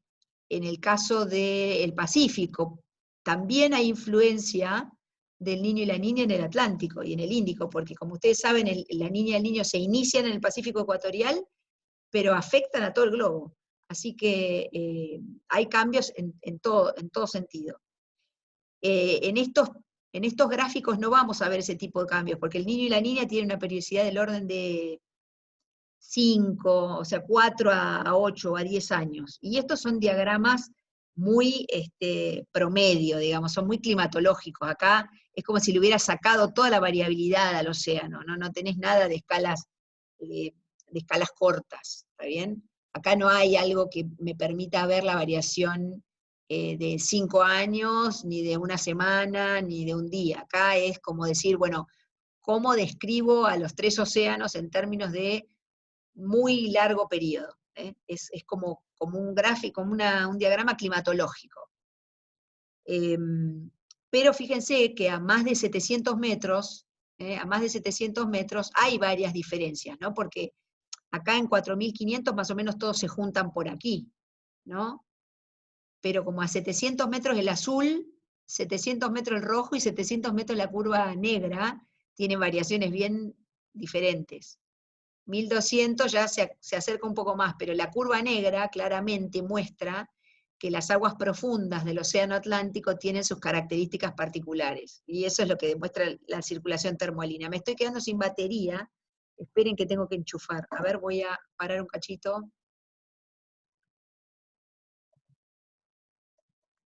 Speaker 1: el caso del Pacífico, también hay influencia del niño y la niña en el Atlántico y en el Índico, porque como ustedes saben, la niña y el niño se inician en el Pacífico ecuatorial, pero afectan a todo el globo. Así que hay cambios en todo sentido. En estos gráficos no vamos a ver ese tipo de cambios, porque el niño y la niña tienen una periodicidad del orden de 5, o sea, 4 a 8 a 10 años. Y estos son diagramas muy promedio, digamos, son muy climatológicos. Acá es como si le hubiera sacado toda la variabilidad al océano, no tenés nada de escalas cortas, ¿está bien? Acá no hay algo que me permita ver la variación de 5 años, ni de una semana, ni de un día. Acá es como decir, bueno, ¿cómo describo a los 3 océanos en términos de muy largo periodo? Es como un gráfico, como un diagrama climatológico. Pero fíjense que a más de 700 metros, hay varias diferencias, ¿no? Porque acá en 4.500 más o menos todos se juntan por aquí, ¿no? Pero como a 700 metros el azul, 700 metros el rojo y 700 metros la curva negra, tienen variaciones bien diferentes. 1200 ya se acerca un poco más, pero la curva negra claramente muestra que las aguas profundas del océano Atlántico tienen sus características particulares, y eso es lo que demuestra la circulación termoalina. Me estoy quedando sin batería, esperen que tengo que enchufar. A ver, voy a parar un cachito.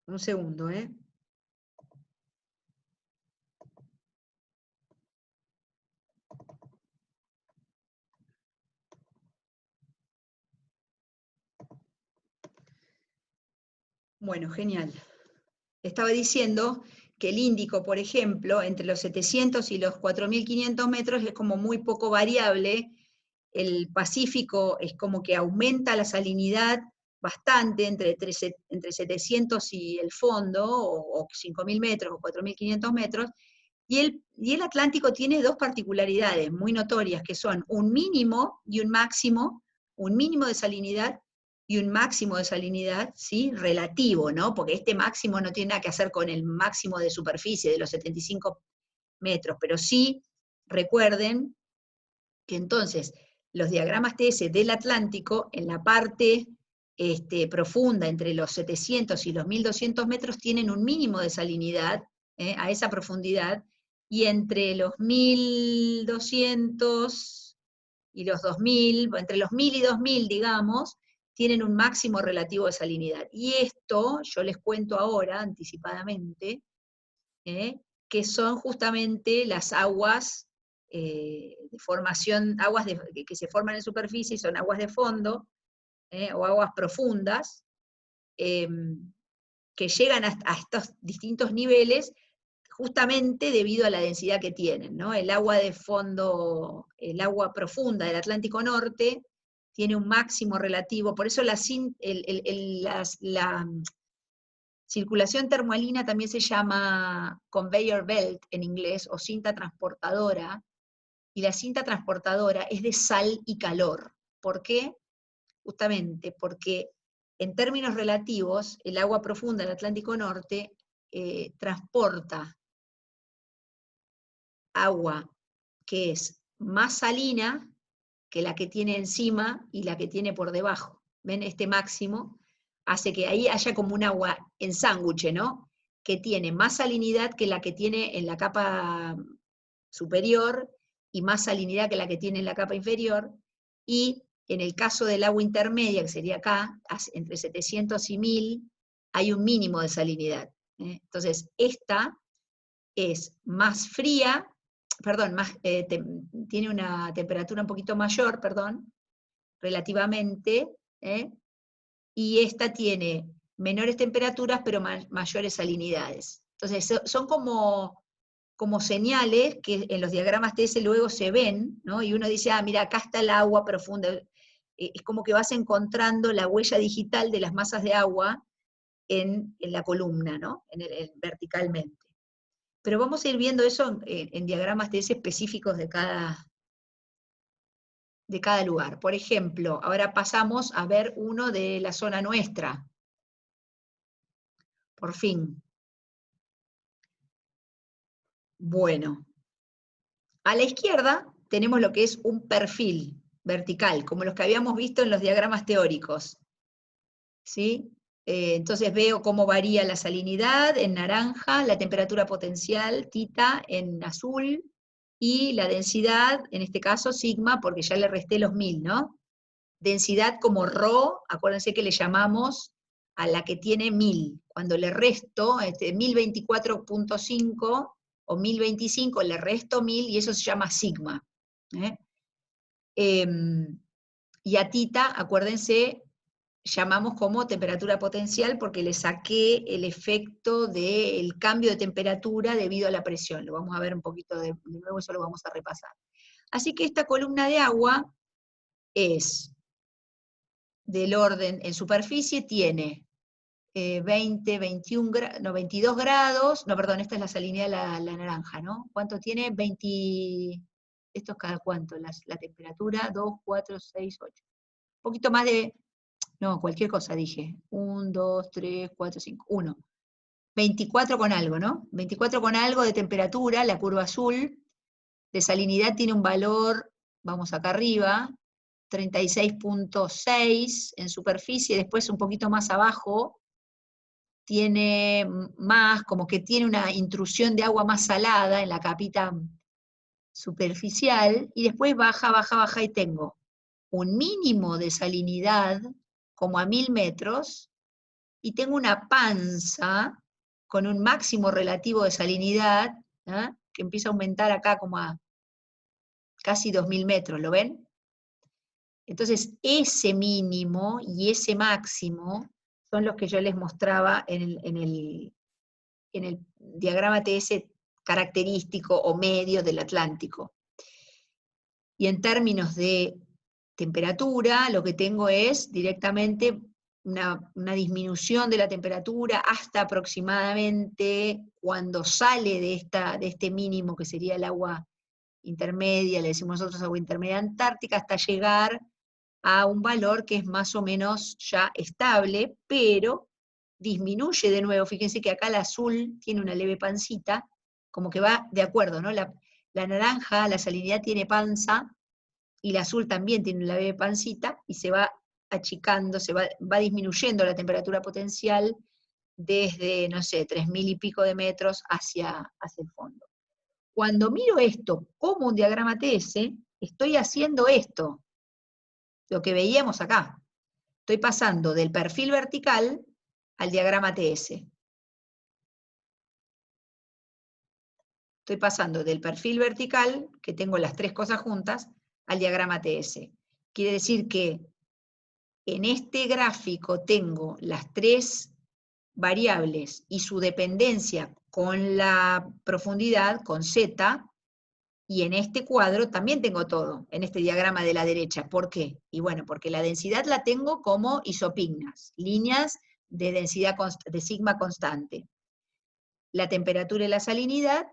Speaker 1: Un segundo, ¿eh? Bueno, genial. estaba diciendo que el Índico, por ejemplo, entre los 700 y los 4.500 metros es como muy poco variable. El Pacífico es como que aumenta la salinidad bastante entre 700 y el fondo, o 5.000 metros, o 4.500 metros, y el Atlántico tiene dos particularidades muy notorias, que son un mínimo y un máximo, un mínimo de salinidad y un máximo de salinidad, ¿sí? Relativo, ¿no? Porque este máximo no tiene nada que hacer con el máximo de superficie de los 75 metros, pero sí, recuerden que entonces los diagramas TS del Atlántico, en la parte profunda, entre los 700 y los 1.200 metros, tienen un mínimo de salinidad a esa profundidad, y entre los 1.200 y los 2.000, entre los 1.000 y 2.000, digamos, tienen un máximo relativo de salinidad. Y esto, yo les cuento ahora, anticipadamente, que son justamente las aguas de formación, que se forman en superficie, son aguas de fondo, o aguas profundas, que llegan a estos distintos niveles justamente debido a la densidad que tienen, ¿no? El agua de fondo, el agua profunda del Atlántico Norte tiene un máximo relativo, por eso la circulación termoalina también se llama conveyor belt en inglés, o cinta transportadora, y la cinta transportadora es de sal y calor. ¿Por qué? Justamente porque en términos relativos, el agua profunda del Atlántico Norte transporta agua que es más salina que la que tiene encima y la que tiene por debajo. ¿Ven? Este máximo hace que ahí haya como un agua en sándwich, ¿no? Que tiene más salinidad que la que tiene en la capa superior y más salinidad que la que tiene en la capa inferior, y en el caso del agua intermedia, que sería acá, entre 700 y 1.000, hay un mínimo de salinidad. Entonces, esta es más fría, perdón, tiene una temperatura un poquito mayor, perdón, relativamente, y esta tiene menores temperaturas, pero mayores salinidades. Entonces, son como señales que en los diagramas TS luego se ven, ¿no? Y uno dice, ah, mira, acá está el agua profunda. Es como que vas encontrando la huella digital de las masas de agua en la columna, ¿no? Verticalmente. Pero vamos a ir viendo eso en diagramas TS específicos de cada lugar. Por ejemplo, ahora pasamos a ver uno de la zona nuestra. Por fin. Bueno. A la izquierda tenemos lo que es un perfil vertical, como los que habíamos visto en los diagramas teóricos. ¿Sí? Entonces veo cómo varía la salinidad en naranja, la temperatura potencial, tita, en azul, y la densidad, en este caso sigma, porque ya le resté los 1.000, ¿no? Densidad como ρ, acuérdense que le llamamos a la que tiene 1.000. Cuando le resto 1024.5 o 1025, le resto 1.000 y eso se llama sigma. Y a tita, acuérdense, llamamos como temperatura potencial porque le saqué el efecto del cambio de temperatura debido a la presión. Lo vamos a ver un poquito de nuevo, eso lo vamos a repasar. Así que esta columna de agua es del orden, en superficie tiene 22 grados, no, perdón, esta es la salinidad de la naranja, ¿no? ¿Cuánto tiene? 20, ¿esto es cada cuánto? La temperatura, 2, 4, 6, 8. Un poquito más de, no, cualquier cosa dije. 1, 2, 3, 4, 5, 1. 24 con algo, ¿no? 24 con algo de temperatura, la curva azul. De salinidad tiene un valor, vamos acá arriba, 36.6 en superficie, después un poquito más abajo, tiene más, como que tiene una intrusión de agua más salada en la capita superficial, y después baja, baja, baja, y tengo un mínimo de salinidad, como a 1.000 metros, y tengo una panza con un máximo relativo de salinidad, que empieza a aumentar acá como a casi 2.000 metros, ¿lo ven? Entonces, ese mínimo y ese máximo son los que yo les mostraba en en el diagrama TS característico o medio del Atlántico. Y en términos de temperatura, lo que tengo es directamente una disminución de la temperatura hasta aproximadamente cuando sale de este mínimo, que sería el agua intermedia, le decimos nosotros agua intermedia antártica, hasta llegar a un valor que es más o menos ya estable, pero disminuye de nuevo. Fíjense que acá el azul tiene una leve pancita, como que va de acuerdo, ¿no? La naranja, la salinidad tiene panza, y el azul también tiene una leve pancita, y se va achicando, va disminuyendo la temperatura potencial desde, no sé, 3.000 y pico de metros hacia el fondo. Cuando miro esto como un diagrama TS, estoy haciendo esto, lo que veíamos acá. Estoy pasando del perfil vertical al diagrama TS. Estoy pasando del perfil vertical, que tengo las tres cosas juntas, al diagrama TS. Quiere decir que en este gráfico tengo las tres variables y su dependencia con la profundidad, con Z, y en este cuadro también tengo todo, en este diagrama de la derecha. ¿Por qué? Y bueno, porque la densidad la tengo como isopignas, líneas de densidad de sigma constante. La temperatura y la salinidad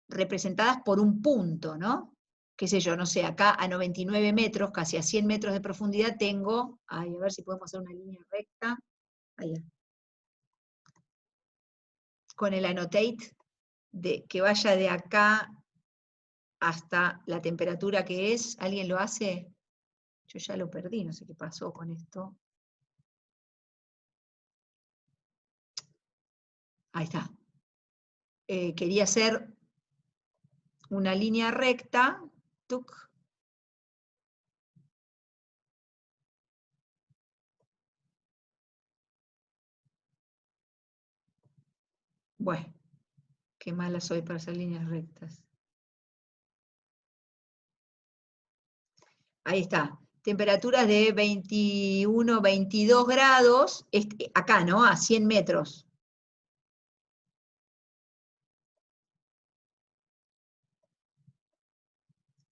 Speaker 1: representadas por un punto, ¿no? Qué sé yo, no sé, acá a 99 metros, casi a 100 metros de profundidad tengo, a ver si podemos hacer una línea recta, allá, con el annotate, que vaya de acá hasta la temperatura que es. ¿Alguien lo hace? Yo ya lo perdí, no sé qué pasó con esto. Ahí está. Quería hacer una línea recta. Tuc. Bueno, qué mala soy para hacer líneas rectas. Ahí está. Temperaturas de 21, 22 grados, acá, ¿no? A 100 metros.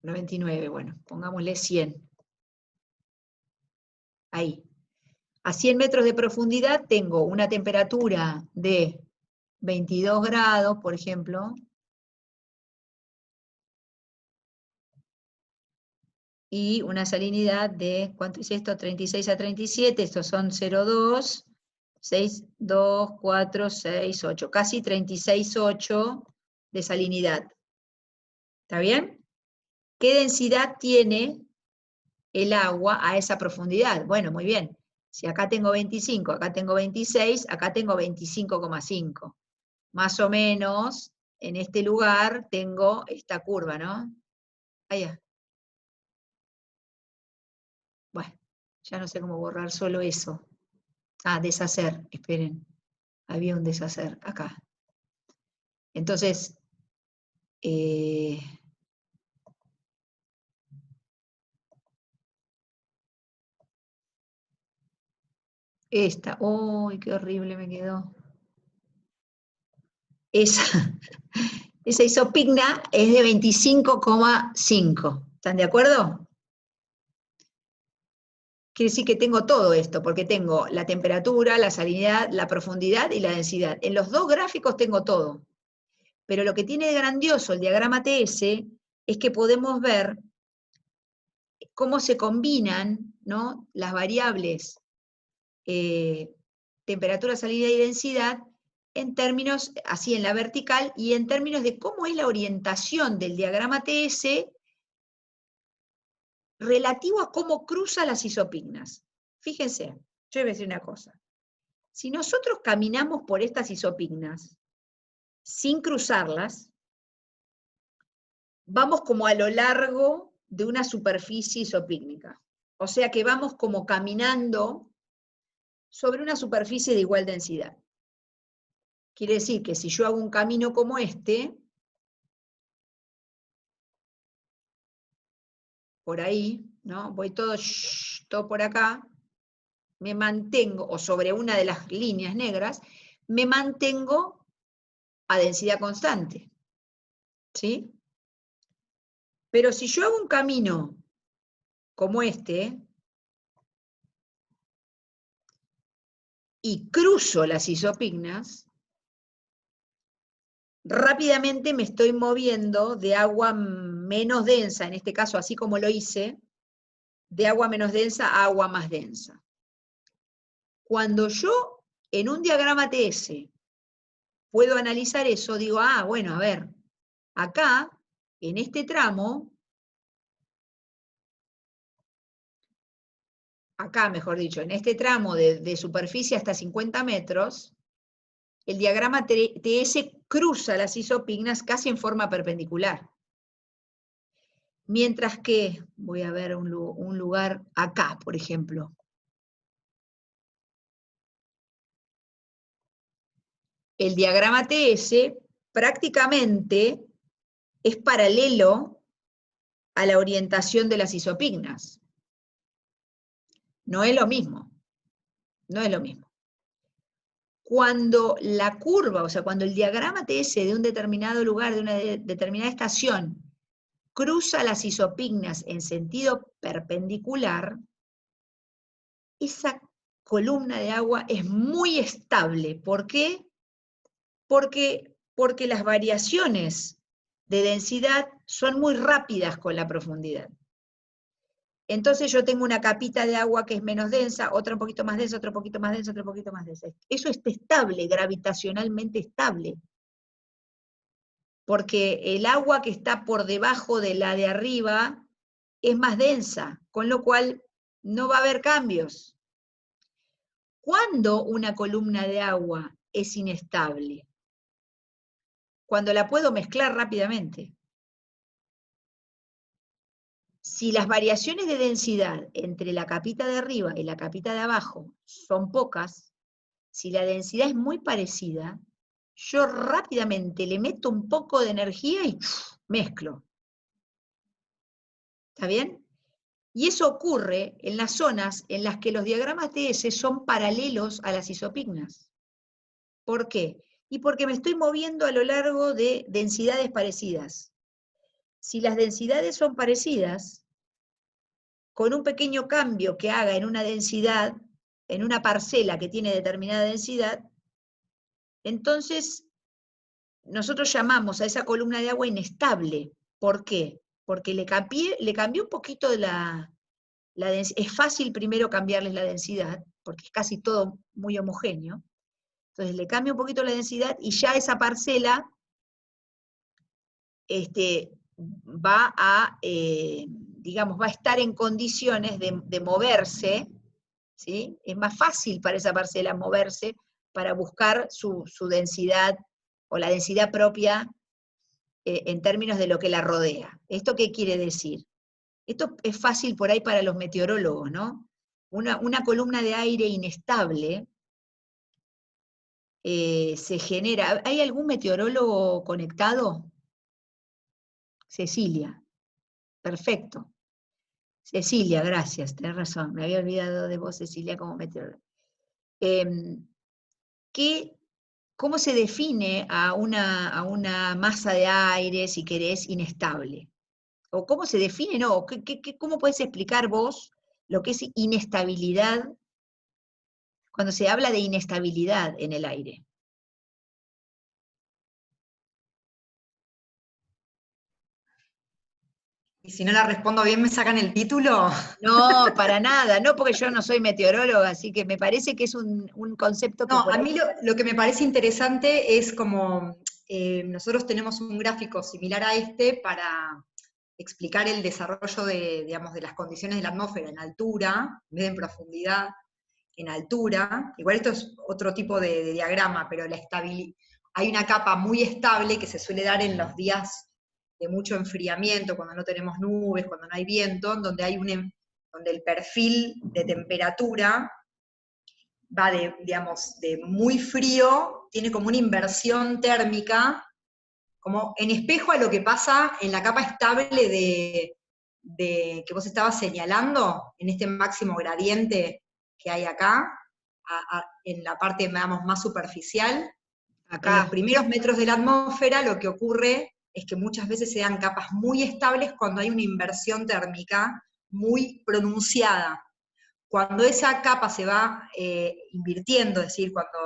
Speaker 1: No 29, bueno, pongámosle 100. Ahí. A 100 metros de profundidad tengo una temperatura de 22 grados, por ejemplo, y una salinidad de, ¿cuánto es esto? 36 a 37, estos son 0,2, 6, 2, 4, 6, 8, casi 36,8 de salinidad. ¿Está bien? ¿Qué densidad tiene el agua a esa profundidad? Bueno, muy bien. Si acá tengo 25, acá tengo 26, acá tengo 25,5. Más o menos, en este lugar tengo esta curva, ¿no? Allá. Bueno, ya no sé cómo borrar solo eso. Ah, deshacer, esperen. Había un deshacer acá. Entonces, esta, ¡uy, qué horrible me quedó! Esa isopigna es de 25,5. ¿Están de acuerdo? Quiere decir que tengo todo esto, porque tengo la temperatura, la salinidad, la profundidad y la densidad. En los dos gráficos tengo todo. Pero lo que tiene de grandioso el diagrama TS es que podemos ver cómo se combinan, ¿no?, las variables temperatura, salinidad y densidad en términos, así en la vertical, y en términos de cómo es la orientación del diagrama TS relativo a cómo cruza las isopignas. Fíjense, yo voy a decir una cosa. Si nosotros caminamos por estas isopignas sin cruzarlas, vamos como a lo largo de una superficie isopígnica. O sea que vamos como caminando sobre una superficie de igual densidad. Quiere decir que si yo hago un camino como este, por ahí, ¿no? Voy todo por acá, me mantengo, o sobre una de las líneas negras, me mantengo a densidad constante. ¿Sí? Pero si yo hago un camino como este, y cruzo las isopignas, rápidamente me estoy moviendo de agua menos densa, en este caso así como lo hice, de agua menos densa a agua más densa. Cuando yo en un diagrama TS puedo analizar eso, digo, ah, bueno, a ver, acá, en este tramo, acá mejor dicho, en este tramo de superficie hasta 50 metros, el diagrama TS cruza las isopignas casi en forma perpendicular. Mientras que, voy a ver un lugar acá, por ejemplo. El diagrama TS prácticamente es paralelo a la orientación de las isopignas. No es lo mismo. No es lo mismo. Cuando la curva, o sea, cuando el diagrama TS de un determinado lugar, de una determinada estación, cruza las isopignas en sentido perpendicular, esa columna de agua es muy estable. ¿Por qué? Porque las variaciones de densidad son muy rápidas con la profundidad. Entonces yo tengo una capita de agua que es menos densa, otra un poquito más densa, otro poquito más densa, otro poquito más densa. Eso es estable, gravitacionalmente estable. Porque el agua que está por debajo de la de arriba es más densa, con lo cual no va a haber cambios. ¿Cuándo una columna de agua es inestable? Cuando la puedo mezclar rápidamente. Si las variaciones de densidad entre la capita de arriba y la capita de abajo son pocas, si la densidad es muy parecida, yo rápidamente le meto un poco de energía y mezclo. ¿Está bien? Y eso ocurre en las zonas en las que los diagramas TS son paralelos a las isopignas. ¿Por qué? Y porque me estoy moviendo a lo largo de densidades parecidas. Si las densidades son parecidas, con un pequeño cambio que haga en una densidad, en una parcela que tiene determinada densidad, entonces nosotros llamamos a esa columna de agua inestable. ¿Por qué? Porque le cambié un poquito de la densidad. Es fácil primero cambiarles la densidad, porque es casi todo muy homogéneo. Entonces le cambio un poquito la densidad y ya esa parcela va a, digamos, va a estar en condiciones de moverse, ¿sí? Es más fácil para esa parcela moverse para buscar su densidad o la densidad propia en términos de lo que la rodea. ¿Esto qué quiere decir? Esto es fácil por ahí para los meteorólogos, ¿no? Una columna de aire inestable se genera. ¿Hay algún meteorólogo conectado? Cecilia. Perfecto. Cecilia, gracias, tenés razón. Me había olvidado de vos, Cecilia, como meteoróloga. ¿Cómo se define a una masa de aire, si querés, inestable? ¿O cómo se define? No, ¿cómo podés explicar vos lo que es inestabilidad, cuando se habla de inestabilidad en el aire?
Speaker 4: Y si no la respondo bien, ¿me sacan el título?
Speaker 1: No, para nada, no porque yo no soy meteoróloga, así que me parece que es un concepto que...
Speaker 4: No, a mí lo que me parece interesante es como, nosotros tenemos un gráfico similar a este para explicar el desarrollo de, digamos, de las condiciones de la atmósfera en altura, en vez de en profundidad, en altura. Igual esto es otro tipo de diagrama, pero hay una capa muy estable que se suele dar en los días de mucho enfriamiento, cuando no tenemos nubes, cuando no hay viento, donde donde el perfil de temperatura va digamos, de muy frío, tiene como una inversión térmica, como en espejo a lo que pasa en la capa estable que vos estabas señalando, en este máximo gradiente que hay acá, en la parte, digamos, más superficial. En los
Speaker 1: Acá,
Speaker 4: primeros metros de la atmósfera lo que ocurre es que muchas veces se dan capas muy estables cuando hay una inversión térmica muy pronunciada. Cuando esa capa se va invirtiendo, es decir, cuando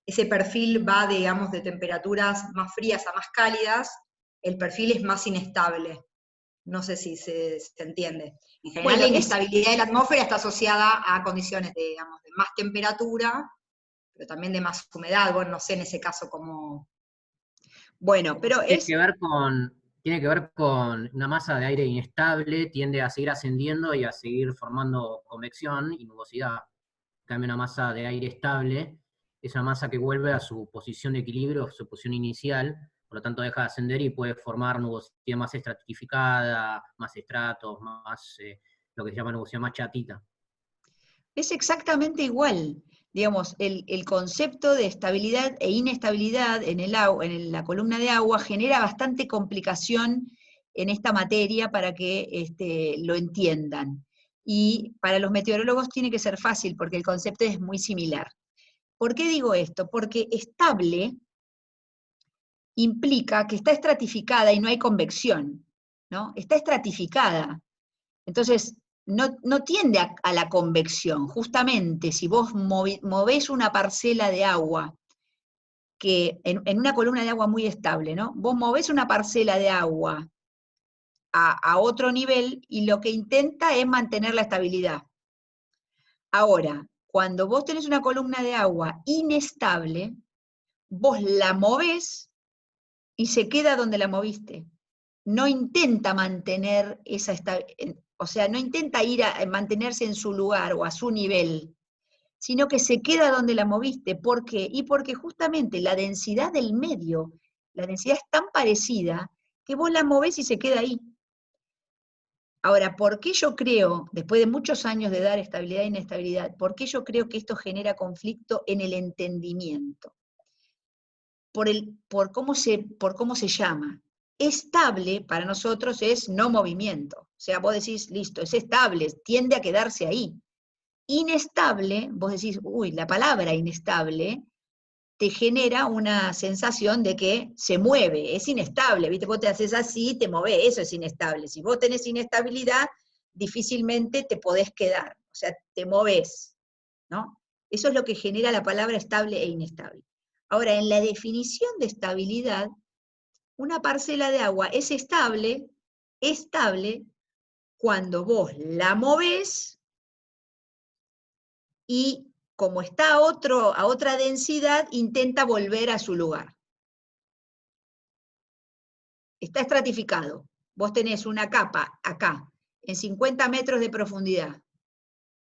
Speaker 4: ese perfil va, digamos, de temperaturas más frías a más cálidas, el perfil es más inestable. No sé si se entiende. En general,
Speaker 1: Bueno,
Speaker 4: la inestabilidad de la atmósfera está asociada a condiciones de, digamos, de más temperatura, pero también de más humedad. Bueno, no sé en ese caso cómo...
Speaker 1: bueno, pero
Speaker 7: Tiene que ver con una masa de aire inestable, tiende a seguir ascendiendo y a seguir formando convección y nubosidad. En cambio, una masa de aire estable es una masa que vuelve a su posición de equilibrio, su posición inicial, por lo tanto deja de ascender y puede formar nubosidad más estratificada, más estratos, más lo que se llama nubosidad más chatita.
Speaker 1: es exactamente igual. Digamos, el concepto de estabilidad e inestabilidad en la columna de agua genera bastante complicación en esta materia para que lo entiendan. Y para los meteorólogos tiene que ser fácil porque el concepto es muy similar. ¿Por qué digo esto? Porque estable implica que está estratificada y no hay convección, ¿no? Está estratificada. Entonces, no tiende a la convección. Justamente, si vos movés una parcela de agua, que en una columna de agua muy estable, ¿no? Vos movés una parcela de agua a otro nivel y lo que intenta es mantener la estabilidad. Ahora, cuando vos tenés una columna de agua inestable, vos la movés y se queda donde la moviste. No intenta mantener esa estabilidad, o sea, no intenta ir a mantenerse en su lugar o a su nivel, sino que se queda donde la moviste. ¿Por qué? Y porque justamente la densidad del medio, la densidad es tan parecida que vos la movés y se queda ahí. Ahora, ¿por qué yo creo, después de muchos años de dar estabilidad e inestabilidad, por qué yo creo que esto genera conflicto en el entendimiento? Por cómo se llama. Estable para nosotros es no movimiento. O sea, vos decís, listo, es estable, tiende a quedarse ahí. Inestable, vos decís, uy, la palabra inestable te genera una sensación de que se mueve, es inestable, ¿viste? Vos te haces así, te movés, eso es inestable. Si vos tenés inestabilidad, difícilmente te podés quedar, o sea, te movés, ¿no? Eso es lo que genera la palabra estable e inestable. Ahora, en la definición de estabilidad, una parcela de agua es estable cuando vos la movés y como está a otra densidad, intenta volver a su lugar. Está estratificado. Vos tenés una capa acá, en 50 metros de profundidad.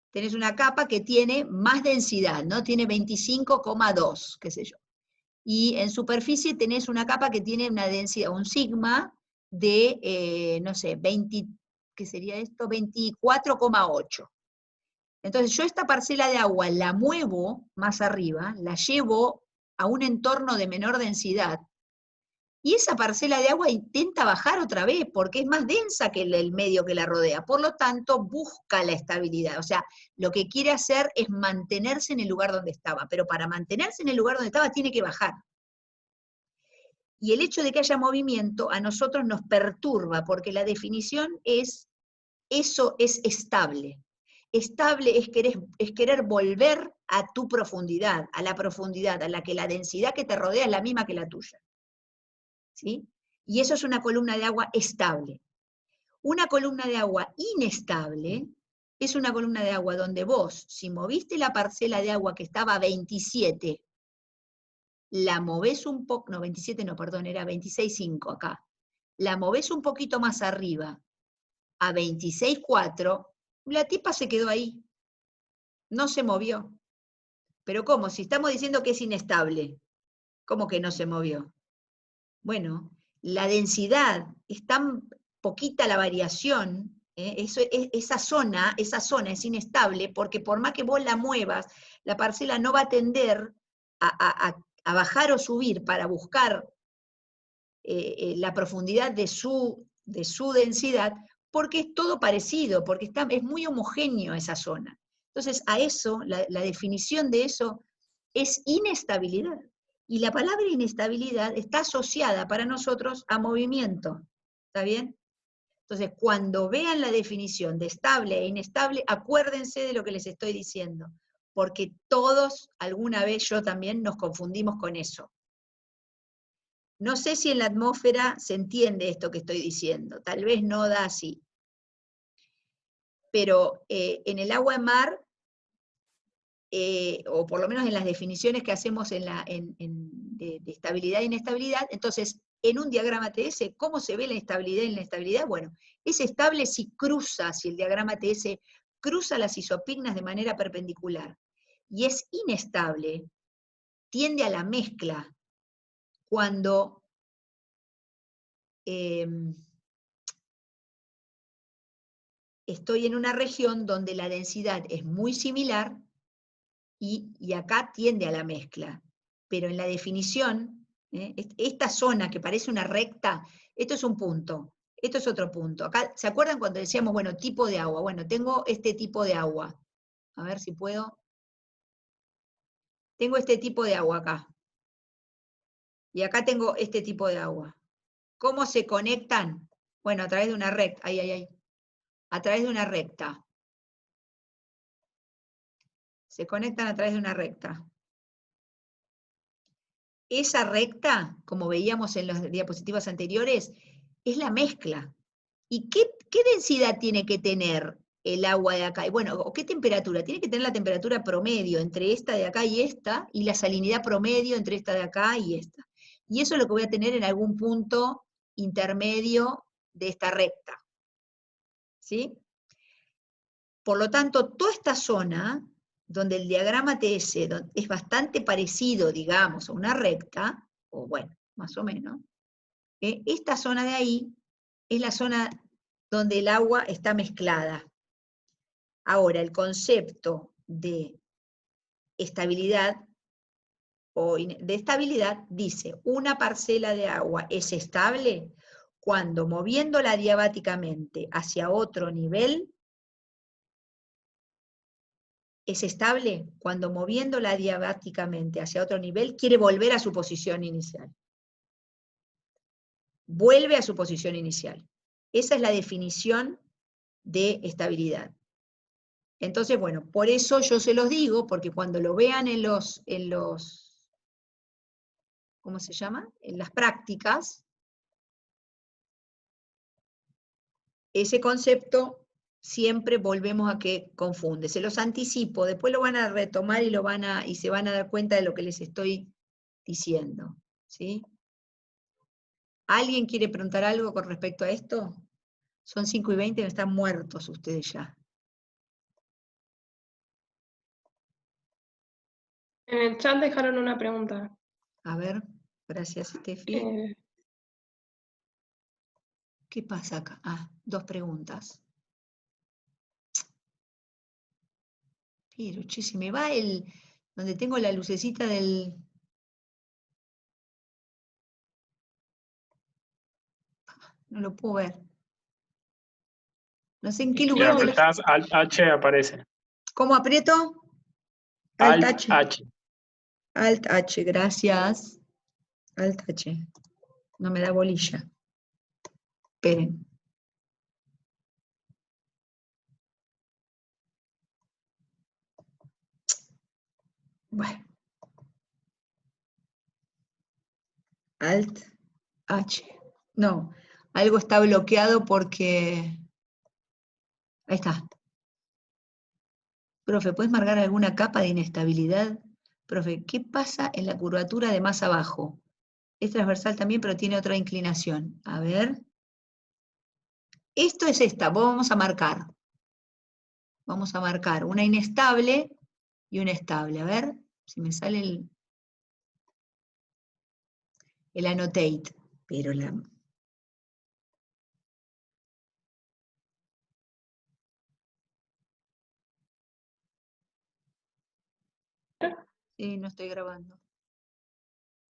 Speaker 1: Tenés una capa que tiene más densidad, ¿no? Tiene 25,2, qué sé yo. Y en superficie tenés una capa que tiene una densidad, un sigma de, no sé, 20, ¿qué sería esto? 24,8. Entonces yo esta parcela de agua la muevo más arriba, la llevo a un entorno de menor densidad, y esa parcela de agua intenta bajar otra vez, porque es más densa que el medio que la rodea, por lo tanto busca la estabilidad, o sea, lo que quiere hacer es mantenerse en el lugar donde estaba, pero para mantenerse en el lugar donde estaba tiene que bajar. Y el hecho de que haya movimiento a nosotros nos perturba, porque la definición es, eso es estable. Estable es querer volver a tu profundidad, a la profundidad, a la que la densidad que te rodea es la misma que la tuya. ¿Sí? Y eso es una columna de agua estable. Una columna de agua inestable es una columna de agua donde vos, si moviste la parcela de agua que estaba a 27, la movés un poco, no, 27 no, perdón, era 26,5 acá, la movés un poquito más arriba, a 26,4, la tipa se quedó ahí, no se movió. Pero ¿cómo? Si estamos diciendo que es inestable, ¿cómo que no se movió? Bueno, la densidad, es tan poquita la variación, esa zona es inestable, porque por más que vos la muevas, la parcela no va a tender a bajar o subir para buscar la profundidad de su densidad, porque es todo parecido, porque es muy homogéneo esa zona. Entonces, a eso, la definición de eso es inestabilidad. Y la palabra inestabilidad está asociada para nosotros a movimiento, ¿está bien? Entonces, cuando vean la definición de estable e inestable, acuérdense de lo que les estoy diciendo, porque todos, alguna vez yo también, nos confundimos con eso. No sé si en la atmósfera se entiende esto que estoy diciendo, tal vez no da así. Pero en el agua de mar, o por lo menos en las definiciones que hacemos de estabilidad e inestabilidad, entonces, en un diagrama TS, ¿cómo se ve la estabilidad y la inestabilidad? Bueno, es estable si el diagrama TS cruza las isopignas de manera perpendicular, y es inestable, tiende a la mezcla, cuando estoy en una región donde la densidad es muy similar, y acá tiende a la mezcla. Pero en la definición, esta zona que parece una recta, esto es un punto, esto es otro punto. Acá, ¿se acuerdan cuando decíamos, bueno, tipo de agua? Bueno, tengo este tipo de agua. A ver si puedo. Tengo este tipo de agua acá. Y acá tengo este tipo de agua. ¿Cómo se conectan? Bueno, a través de una recta. Ahí. A través de una recta. Se conectan a través de una recta. Esa recta, como veíamos en las diapositivas anteriores, es la mezcla. ¿Y qué densidad tiene que tener el agua de acá? Y bueno, ¿o qué temperatura? Tiene que tener la temperatura promedio entre esta de acá y la salinidad promedio entre esta de acá y esta. Y eso es lo que voy a tener en algún punto intermedio de esta recta. ¿Sí? Por lo tanto, toda esta zona, donde el diagrama TS es bastante parecido, digamos, a una recta, o bueno, más o menos, esta zona de ahí es la zona donde el agua está mezclada. Ahora, el concepto de estabilidad dice, una parcela de agua es estable cuando moviéndola diabáticamente hacia otro nivel, es estable cuando moviéndola diabáticamente hacia otro nivel quiere volver a su posición inicial. Vuelve a su posición inicial. Esa es la definición de estabilidad. Entonces, bueno, por eso yo se los digo, porque cuando lo vean en los ¿cómo se llama? En las prácticas, ese concepto siempre volvemos a que confunde. Se los anticipo, después lo van a retomar y se van a dar cuenta de lo que les estoy diciendo. ¿Sí? ¿Alguien quiere preguntar algo con respecto a esto? Son 5:20, están muertos ustedes ya.
Speaker 3: En el chat dejaron una pregunta.
Speaker 1: A ver, gracias, Steffi. ¿Qué pasa acá? Ah, 2 preguntas. Pero, che, se me va donde tengo la lucecita del... No lo puedo ver. No sé en qué
Speaker 8: Si
Speaker 1: lugar de la...
Speaker 8: apretás Alt H aparece.
Speaker 1: ¿Cómo aprieto?
Speaker 8: Alt H.
Speaker 1: Alt H, gracias. Alt H. No me da bolilla. Esperen. Bueno. Alt H. No, algo está bloqueado porque... Ahí está. Profe, ¿puedes marcar alguna capa de inestabilidad? Profe, ¿qué pasa en la curvatura de más abajo? Es transversal también, pero tiene otra inclinación. A ver. Esto es esta, vamos a marcar. Vamos a marcar una inestable y una estable. A ver si me sale el annotate. Pero la... Sí, no estoy grabando.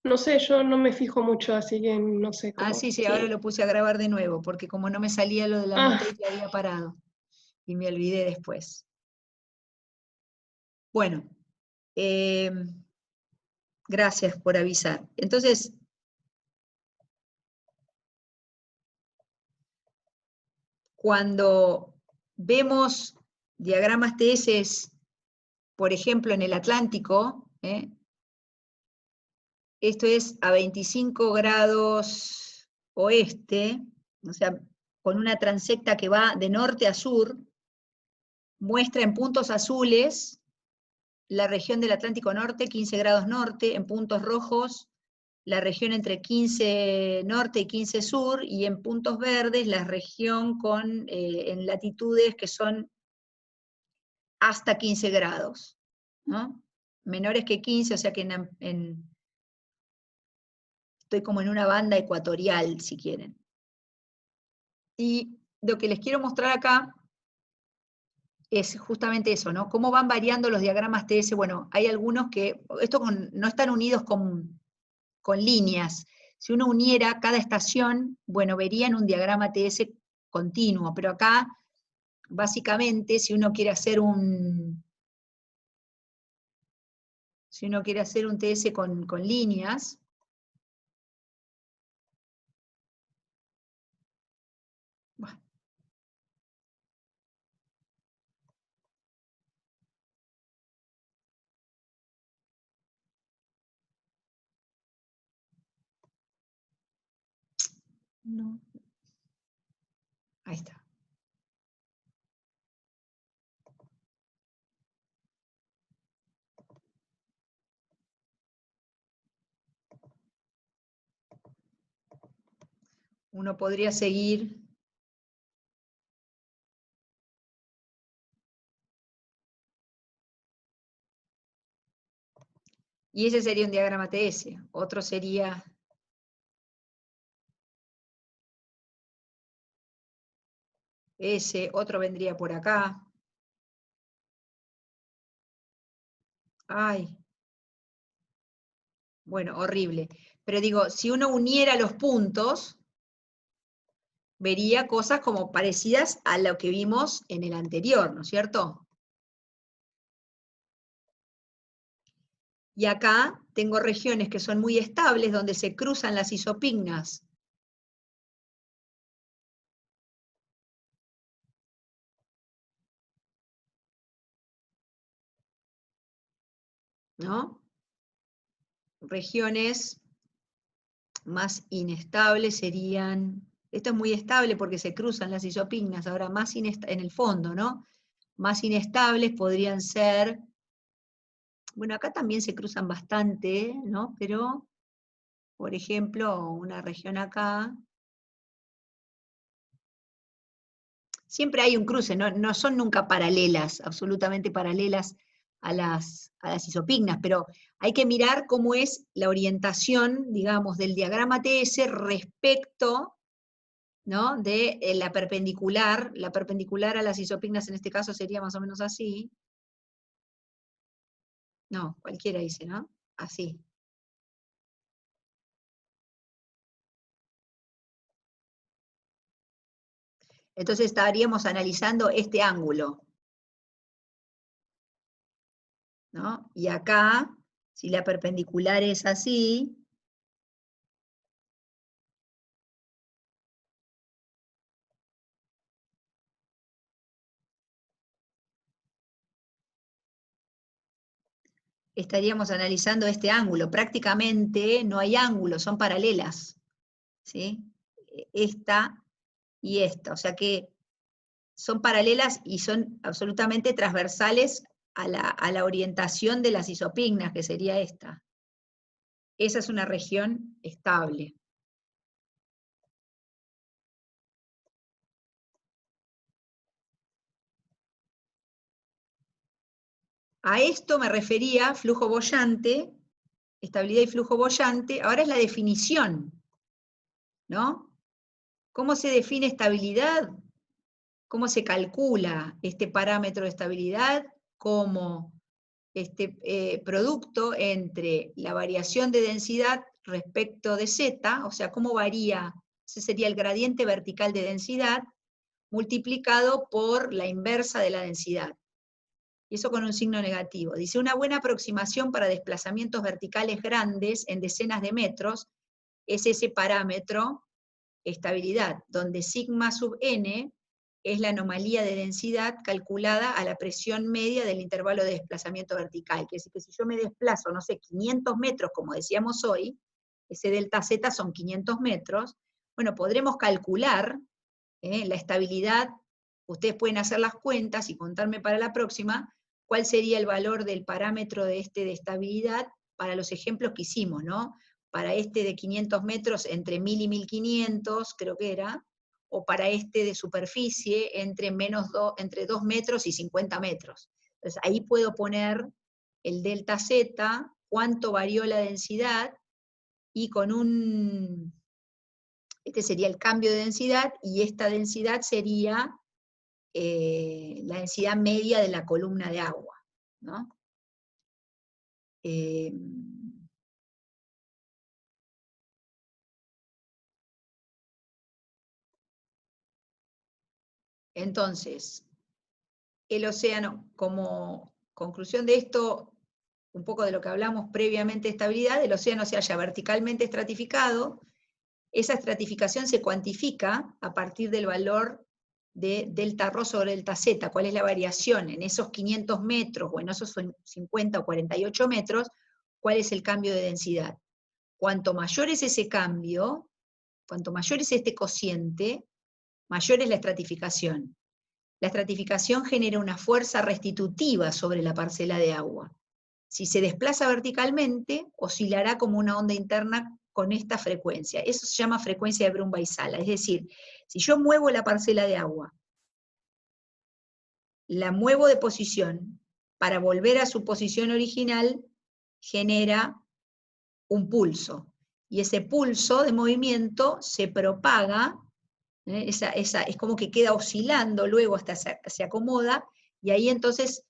Speaker 3: No sé, yo no me fijo mucho, así que no sé cómo.
Speaker 1: Ah, sí, ahora lo puse a grabar de nuevo, porque como no me salía lo de la annotate, ya había parado. Y me olvidé después. Bueno, Gracias por avisar. Entonces, cuando vemos diagramas TS, por ejemplo, en el Atlántico, esto es a 25 grados oeste, o sea, con una transecta que va de norte a sur, muestra en puntos azules la región del Atlántico Norte, 15 grados norte, en puntos rojos la región entre 15 norte y 15 sur, y en puntos verdes la región en latitudes que son hasta 15 grados, ¿no? Menores que 15, o sea que estoy como en una banda ecuatorial, si quieren. Y lo que les quiero mostrar acá es justamente eso, ¿no? Cómo van variando los diagramas TS. Bueno, hay algunos que, no están unidos con líneas. Si uno uniera cada estación, bueno, verían un diagrama TS continuo, pero acá, básicamente, si uno quiere hacer un TS con líneas, bueno, no, ahí está. Uno podría seguir y ese sería un diagrama TS. Otro sería ese, otro vendría por acá. Ay, bueno, horrible. Pero digo, si uno uniera los puntos, vería cosas como parecidas a lo que vimos en el anterior, ¿no es cierto? Y acá tengo regiones que son muy estables, donde se cruzan las isopignas. ¿No? Regiones más inestables serían, esto es muy estable porque se cruzan las isopignas, ahora más en el fondo, ¿no? Más inestables podrían ser, bueno, acá también se cruzan bastante, ¿no? Pero, por ejemplo, una región acá, siempre hay un cruce, no son nunca paralelas, absolutamente paralelas a las isopignas, pero hay que mirar cómo es la orientación, digamos, del diagrama TS respecto, ¿no?, de la perpendicular a las isopignas en este caso sería más o menos así. No, cualquiera dice, ¿no? Así. Entonces estaríamos analizando este ángulo, ¿no? Y acá, si la perpendicular es así, estaríamos analizando este ángulo. Prácticamente no hay ángulos, son paralelas, ¿sí? Esta y esta, o sea que son paralelas y son absolutamente transversales a la orientación de las isopignas, que sería esta. Esa es una región estable. A esto me refería flujo boyante, estabilidad y flujo boyante. Ahora es la definición, ¿no? ¿Cómo se define estabilidad? ¿Cómo se calcula este parámetro de estabilidad? Como producto entre la variación de densidad respecto de z, o sea, cómo varía, ese sería el gradiente vertical de densidad, multiplicado por la inversa de la densidad. y eso con un signo negativo. Dice, una buena aproximación para desplazamientos verticales grandes en decenas de metros es ese parámetro estabilidad, donde sigma sub n es la anomalía de densidad calculada a la presión media del intervalo de desplazamiento vertical. Quiere decir que si yo me desplazo, no sé, 500 metros, como decíamos hoy, ese delta z son 500 metros, bueno, podremos calcular la estabilidad. Ustedes pueden hacer las cuentas y contarme para la próxima cuál sería el valor del parámetro de estabilidad para los ejemplos que hicimos, ¿no? Para este de 500 metros entre 1000 y 1500, creo que era, o para este de superficie entre 2 metros y 50 metros. Entonces ahí puedo poner el delta Z, cuánto varió la densidad, y con este sería el cambio de densidad, y esta densidad sería la densidad media de la columna de agua, ¿no? Entonces, el océano, como conclusión de esto, un poco de lo que hablamos previamente de estabilidad, el océano se halla verticalmente estratificado. Esa estratificación se cuantifica a partir del valor de delta ρ sobre delta z, cuál es la variación en esos 500 metros o en esos 50 o 48 metros, cuál es el cambio de densidad. Cuanto mayor es ese cambio, cuanto mayor es este cociente, mayor es la estratificación. La estratificación genera una fuerza restitutiva sobre la parcela de agua. Si se desplaza verticalmente, oscilará como una onda interna con esta frecuencia. Eso se llama frecuencia de Brun-Väisälä. Es decir, si yo muevo la parcela de agua, la muevo de posición, para volver a su posición original, genera un pulso. Y ese pulso de movimiento se propaga, es como que queda oscilando, luego hasta se acomoda, y ahí entonces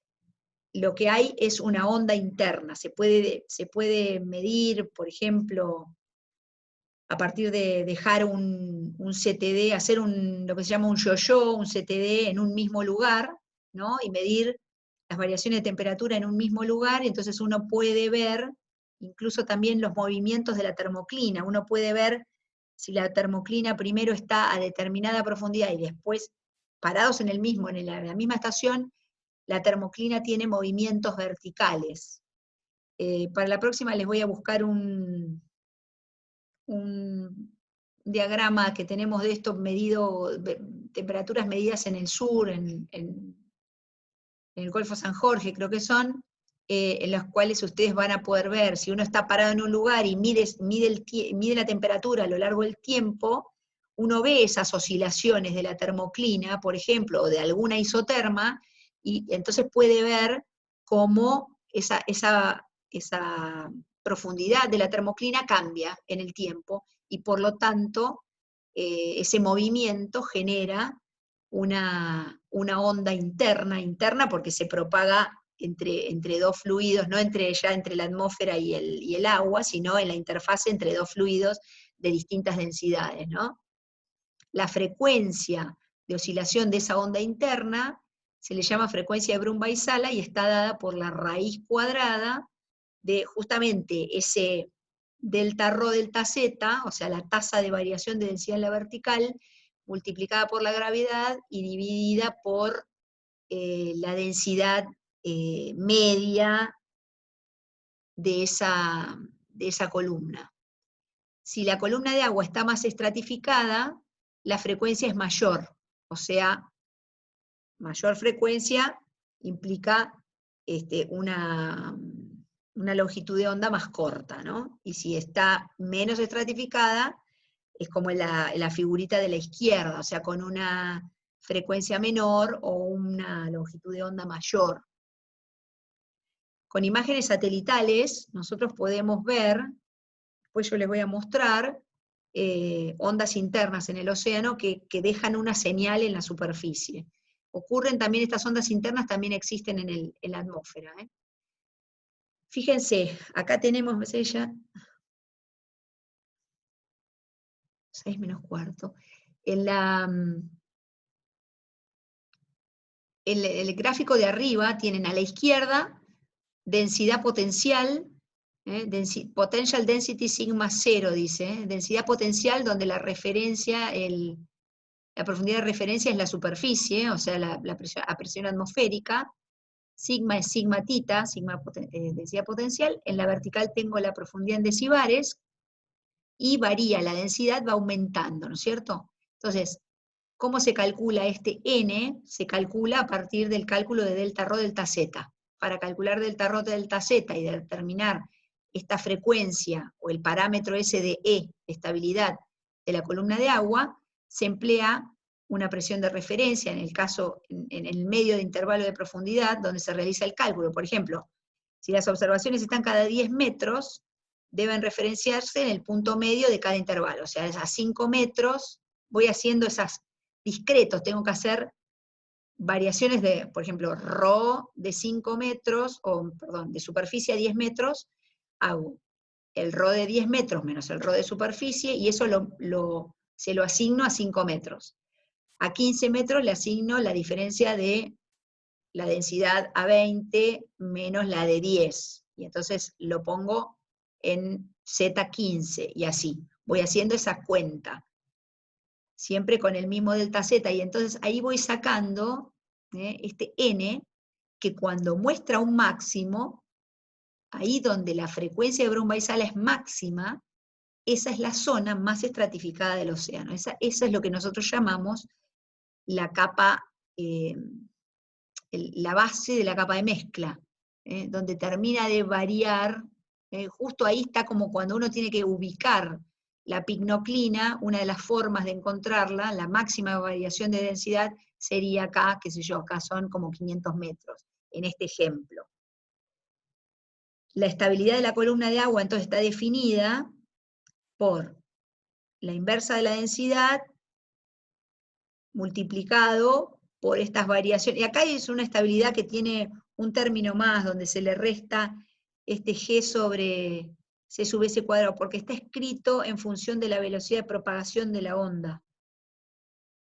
Speaker 1: lo que hay es una onda interna. Se puede medir, por ejemplo, a partir de dejar un CTD, hacer lo que se llama un yo-yo, un CTD en un mismo lugar, ¿no? Y medir las variaciones de temperatura en un mismo lugar, y entonces uno puede ver incluso también los movimientos de la termoclina. Uno puede ver si la termoclina primero está a determinada profundidad y después, parados en la misma estación, la termoclina tiene movimientos verticales. Para la próxima les voy a buscar un diagrama que tenemos de esto temperaturas medidas en el sur, en el Golfo San Jorge, creo que son, en los cuales ustedes van a poder ver, si uno está parado en un lugar y mide la temperatura a lo largo del tiempo, uno ve esas oscilaciones de la termoclina, por ejemplo, o de alguna isoterma, y entonces puede ver cómo esa profundidad de la termoclina cambia en el tiempo, y por lo tanto, ese movimiento genera una onda interna porque se propaga entre dos fluidos, no entre la atmósfera y el agua, sino en la interfase entre dos fluidos de distintas densidades, ¿no? La frecuencia de oscilación de esa onda interna se le llama frecuencia de Brun-Väisälä y está dada por la raíz cuadrada de justamente ese delta ρ delta z, o sea, la tasa de variación de densidad en la vertical, multiplicada por la gravedad y dividida por la densidad media de esa columna. Si la columna de agua está más estratificada, la frecuencia es mayor, o sea, mayor frecuencia implica una longitud de onda más corta, ¿no? Y si está menos estratificada, es como la figurita de la izquierda, o sea, con una frecuencia menor o una longitud de onda mayor. Con imágenes satelitales nosotros podemos ver, después yo les voy a mostrar, ondas internas en el océano que dejan una señal en la superficie. Ocurren también, estas ondas internas también existen en la atmósfera. Fíjense, acá tenemos, ¿ves ya? 6 menos cuarto. el gráfico de arriba tienen a la izquierda densidad potencial, potential density sigma 0, dice, densidad potencial donde la referencia, la profundidad de referencia es la superficie, o sea, la presión atmosférica. Sigma es sigma tita, densidad potencial. En la vertical tengo la profundidad en decibares, y varía, la densidad va aumentando, ¿no es cierto? Entonces, ¿cómo se calcula este n? Se calcula a partir del cálculo de delta ρ, delta z. Para calcular delta ρ, delta z y determinar esta frecuencia, o el parámetro S de E, estabilidad de la columna de agua, se emplea una presión de referencia, en el caso, en el medio de intervalo de profundidad, donde se realiza el cálculo. Por ejemplo, si las observaciones están cada 10 metros, deben referenciarse en el punto medio de cada intervalo. O sea, a 5 metros voy haciendo esas discretos, tengo que hacer variaciones de, por ejemplo, ρ de 5 metros, o perdón, de superficie a 10 metros, hago el ρ de 10 metros menos el ρ de superficie, y eso se lo asigno a 5 metros. A 15 metros le asigno la diferencia de la densidad a 20 menos la de 10, y entonces lo pongo en Z15, y así, voy haciendo esa cuenta, siempre con el mismo delta Z, y entonces ahí voy sacando este n, que cuando muestra un máximo, ahí donde la frecuencia de Brun-Väisälä es máxima, esa es la zona más estratificada del océano. Esa es lo que nosotros llamamos la capa, la base de la capa de mezcla, donde termina de variar, justo ahí está como cuando uno tiene que ubicar la pignoclina, una de las formas de encontrarla, la máxima variación de densidad, sería acá, qué sé yo, acá son como 500 metros, en este ejemplo. La estabilidad de la columna de agua entonces está definida por la inversa de la densidad multiplicado por estas variaciones. Y acá es una estabilidad que tiene un término más, donde se le resta este G sobre C sub S cuadrado, porque está escrito en función de la velocidad de propagación de la onda.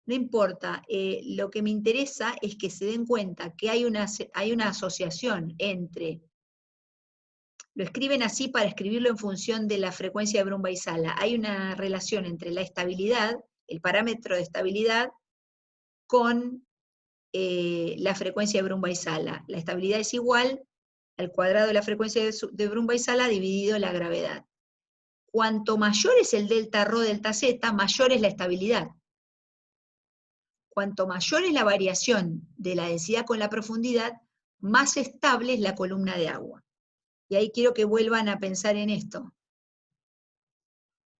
Speaker 1: No importa, lo que me interesa es que se den cuenta que hay una asociación entre, lo escriben así para escribirlo en función de la frecuencia de Brun-Väisälä, hay una relación entre la estabilidad, el parámetro de estabilidad, con la frecuencia de Brun-Väisälä. La estabilidad es igual al cuadrado de la frecuencia de Brun-Väisälä dividido la gravedad. Cuanto mayor es el delta ρ, delta z, mayor es la estabilidad. Cuanto mayor es la variación de la densidad con la profundidad, más estable es la columna de agua. Y ahí quiero que vuelvan a pensar en esto.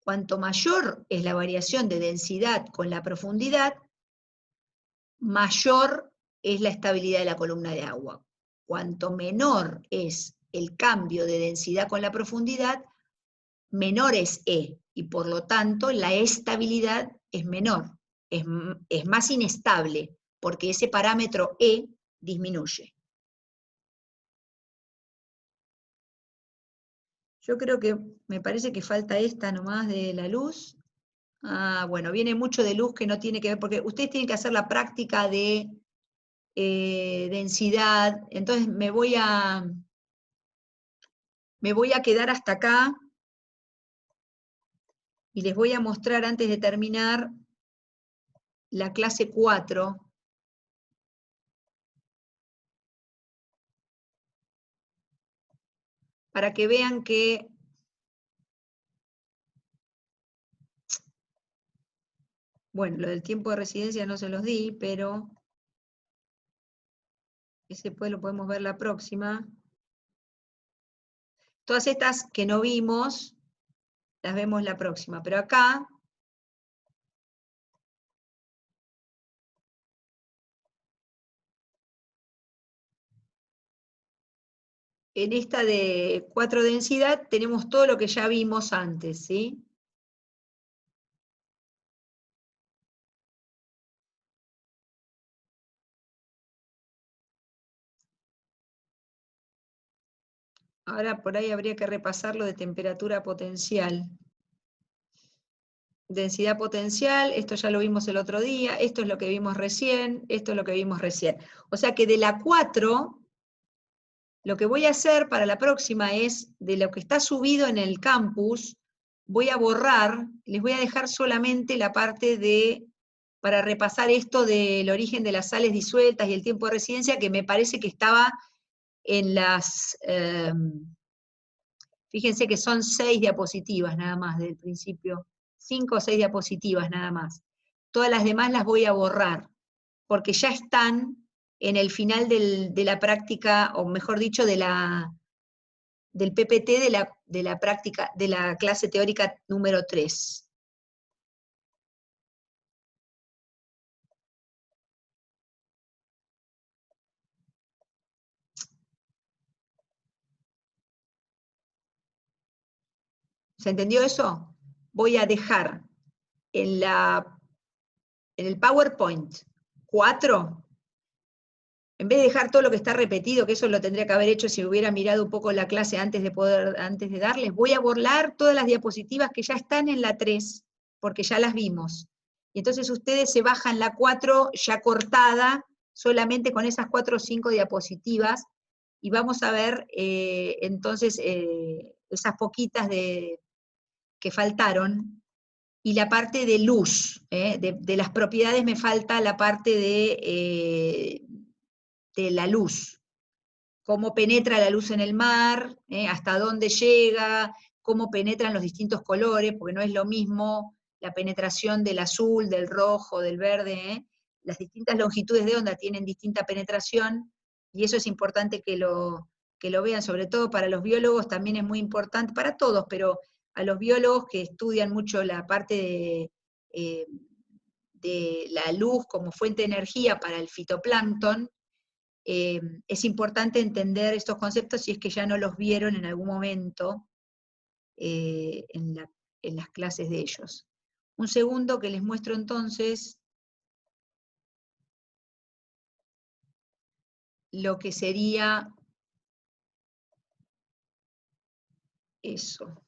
Speaker 1: Cuanto mayor es la variación de densidad con la profundidad, mayor es la estabilidad de la columna de agua. Cuanto menor es el cambio de densidad con la profundidad, menor es E, y por lo tanto la estabilidad es menor, es más inestable, porque ese parámetro E disminuye. Yo creo que, me parece que falta esta nomás de la luz. Ah, bueno, viene mucho de luz que no tiene que ver, porque ustedes tienen que hacer la práctica de densidad, entonces me voy a quedar hasta acá, y les voy a mostrar antes de terminar la clase 4, para que vean que bueno, lo del tiempo de residencia no se los di, pero ese pues lo podemos ver la próxima. Todas estas que no vimos, las vemos la próxima, pero acá en esta de 4 densidad tenemos todo lo que ya vimos antes, ¿sí? Ahora por ahí habría que repasar lo de temperatura potencial. densidad potencial, esto ya lo vimos el otro día, esto es lo que vimos recién, esto es lo que vimos recién. O sea que de la 4, lo que voy a hacer para la próxima es, de lo que está subido en el campus, voy a borrar, les voy a dejar solamente la parte de, para repasar esto del origen de las sales disueltas y el tiempo de residencia, que me parece que estaba en las, fíjense que son 6 diapositivas nada más del principio, 5 o 6 diapositivas nada más. Todas las demás las voy a borrar, porque ya están en el final de la práctica, o mejor dicho, del PPT de la práctica, de la clase teórica número 3. ¿Se entendió eso? Voy a dejar en el PowerPoint 4, en vez de dejar todo lo que está repetido, que eso lo tendría que haber hecho si hubiera mirado un poco la clase antes de darles, voy a borrar todas las diapositivas que ya están en la 3, porque ya las vimos. Y entonces ustedes se bajan la 4 ya cortada, solamente con esas 4 o 5 diapositivas, y vamos a ver entonces esas poquitas que faltaron, y la parte de luz, de las propiedades me falta la parte de la luz, cómo penetra la luz en el mar, hasta dónde llega, cómo penetran los distintos colores, porque no es lo mismo la penetración del azul, del rojo, del verde, las distintas longitudes de onda tienen distinta penetración, y eso es importante que lo vean, sobre todo para los biólogos también es muy importante, para todos, pero a los biólogos que estudian mucho la parte de la luz como fuente de energía para el fitoplancton, es importante entender estos conceptos si es que ya no los vieron en algún momento en las clases de ellos. Un segundo que les muestro entonces lo que sería eso.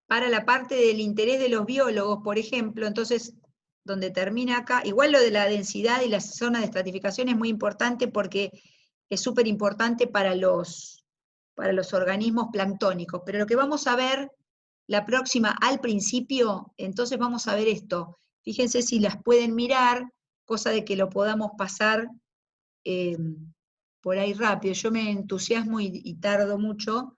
Speaker 1: Para la parte del interés de los biólogos, por ejemplo, entonces, donde termina acá, igual lo de la densidad y la zona de estratificación es muy importante porque es súper importante para los organismos planctónicos, pero lo que vamos a ver la próxima al principio, entonces vamos a ver esto. Fíjense si las pueden mirar, cosa de que lo podamos pasar por ahí rápido. Yo me entusiasmo y tardo mucho,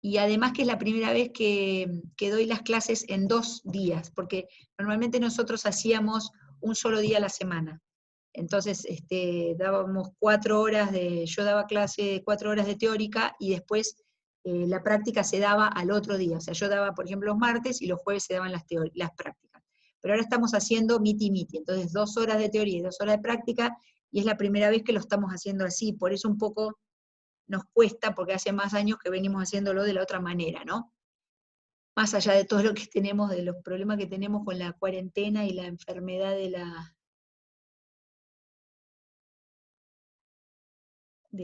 Speaker 1: y además que es la primera vez que doy las clases en 2 días, porque normalmente nosotros hacíamos un solo día a la semana. Entonces dábamos 4 horas yo daba clase 4 horas de teórica, y después la práctica se daba al otro día. O sea, yo daba, por ejemplo, los martes, y los jueves se daban las prácticas. Pero ahora estamos haciendo miti, entonces 2 horas de teoría y 2 horas de práctica, y es la primera vez que lo estamos haciendo así, por eso un poco nos cuesta, porque hace más años que venimos haciéndolo de la otra manera, ¿no? Más allá de todo lo que tenemos, de los problemas que tenemos con la cuarentena y la enfermedad de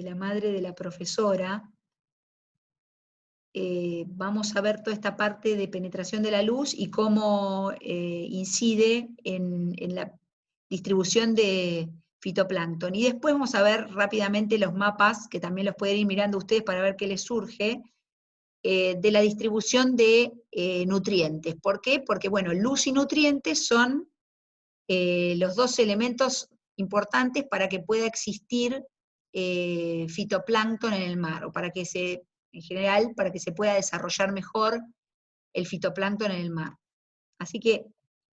Speaker 1: la madre de la profesora, vamos a ver toda esta parte de penetración de la luz y cómo incide en la distribución de fitoplancton. Y después vamos a ver rápidamente los mapas, que también los pueden ir mirando ustedes para ver qué les surge, de la distribución de nutrientes. ¿Por qué? Porque, bueno, luz y nutrientes son los 2 elementos importantes para que pueda existir fitoplancton en el mar, o para que en general, para que se pueda desarrollar mejor el fitoplancton en el mar. Así que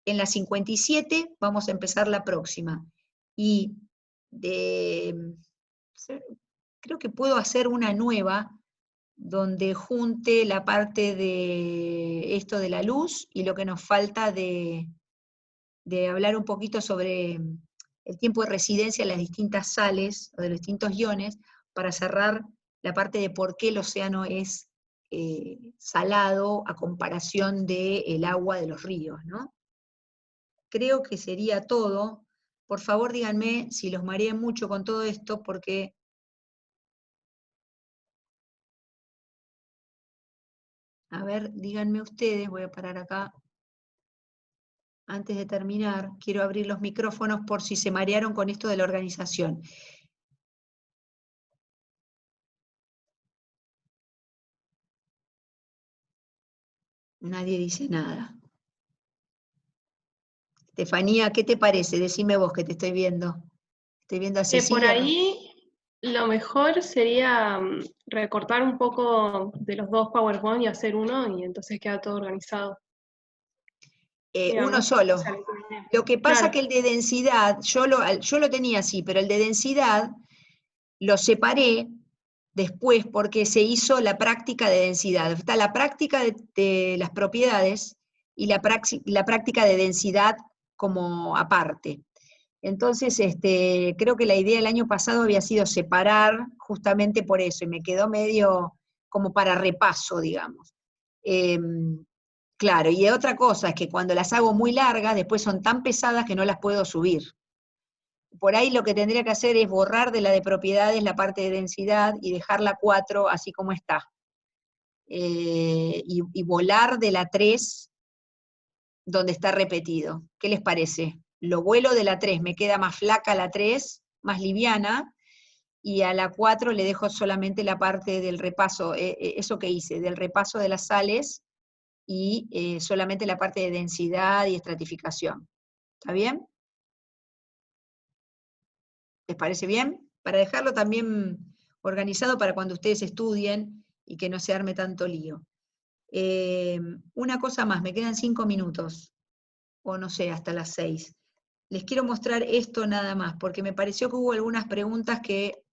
Speaker 1: en la 57 vamos a empezar la próxima. Y creo que puedo hacer una nueva donde junte la parte de esto de la luz y lo que nos falta de hablar un poquito sobre el tiempo de residencia de las distintas sales o de los distintos iones, para cerrar la parte de por qué el océano es salado a comparación del agua de los ríos, ¿no? Creo que sería todo. Por favor, díganme si los mareé mucho con todo esto, porque A ver, díganme ustedes, voy a parar acá. Antes de terminar, quiero abrir los micrófonos por si se marearon con esto de la organización. Nadie dice nada. Estefanía, ¿qué te parece? Decime vos que te estoy viendo. Estoy viendo a
Speaker 3: Por
Speaker 1: Cecilia.
Speaker 3: ahí lo mejor sería recortar un poco de los dos PowerPoint y hacer uno, y entonces queda todo organizado.
Speaker 1: Uno
Speaker 3: Digamos,
Speaker 1: solo.
Speaker 3: o sea,
Speaker 1: Lo que pasa
Speaker 3: claro.
Speaker 1: que el de densidad, yo lo tenía así, pero el de densidad lo separé después porque se hizo la práctica de densidad. Está la práctica de las propiedades y la práctica de densidad como aparte. Entonces, creo que la idea el año pasado había sido separar justamente por eso, y me quedó medio como para repaso, digamos. Claro, y otra cosa es que cuando las hago muy largas, después son tan pesadas que no las puedo subir. Por ahí lo que tendría que hacer es borrar de la de propiedades la parte de densidad y dejar la 4 así como está. Y volar de la 3 donde está repetido. ¿Qué les parece? Lo vuelo de la 3, me queda más flaca la 3, más liviana, y a la 4 le dejo solamente la parte del repaso, eso que hice, del repaso de las sales, y solamente la parte de densidad y estratificación. ¿Está bien? ¿Les parece bien? Para dejarlo también organizado para cuando ustedes estudien y que no se arme tanto lío. Una cosa más, me quedan 5 minutos, o no sé, hasta las 6. Les quiero mostrar esto nada más, porque me pareció que hubo algunas preguntas que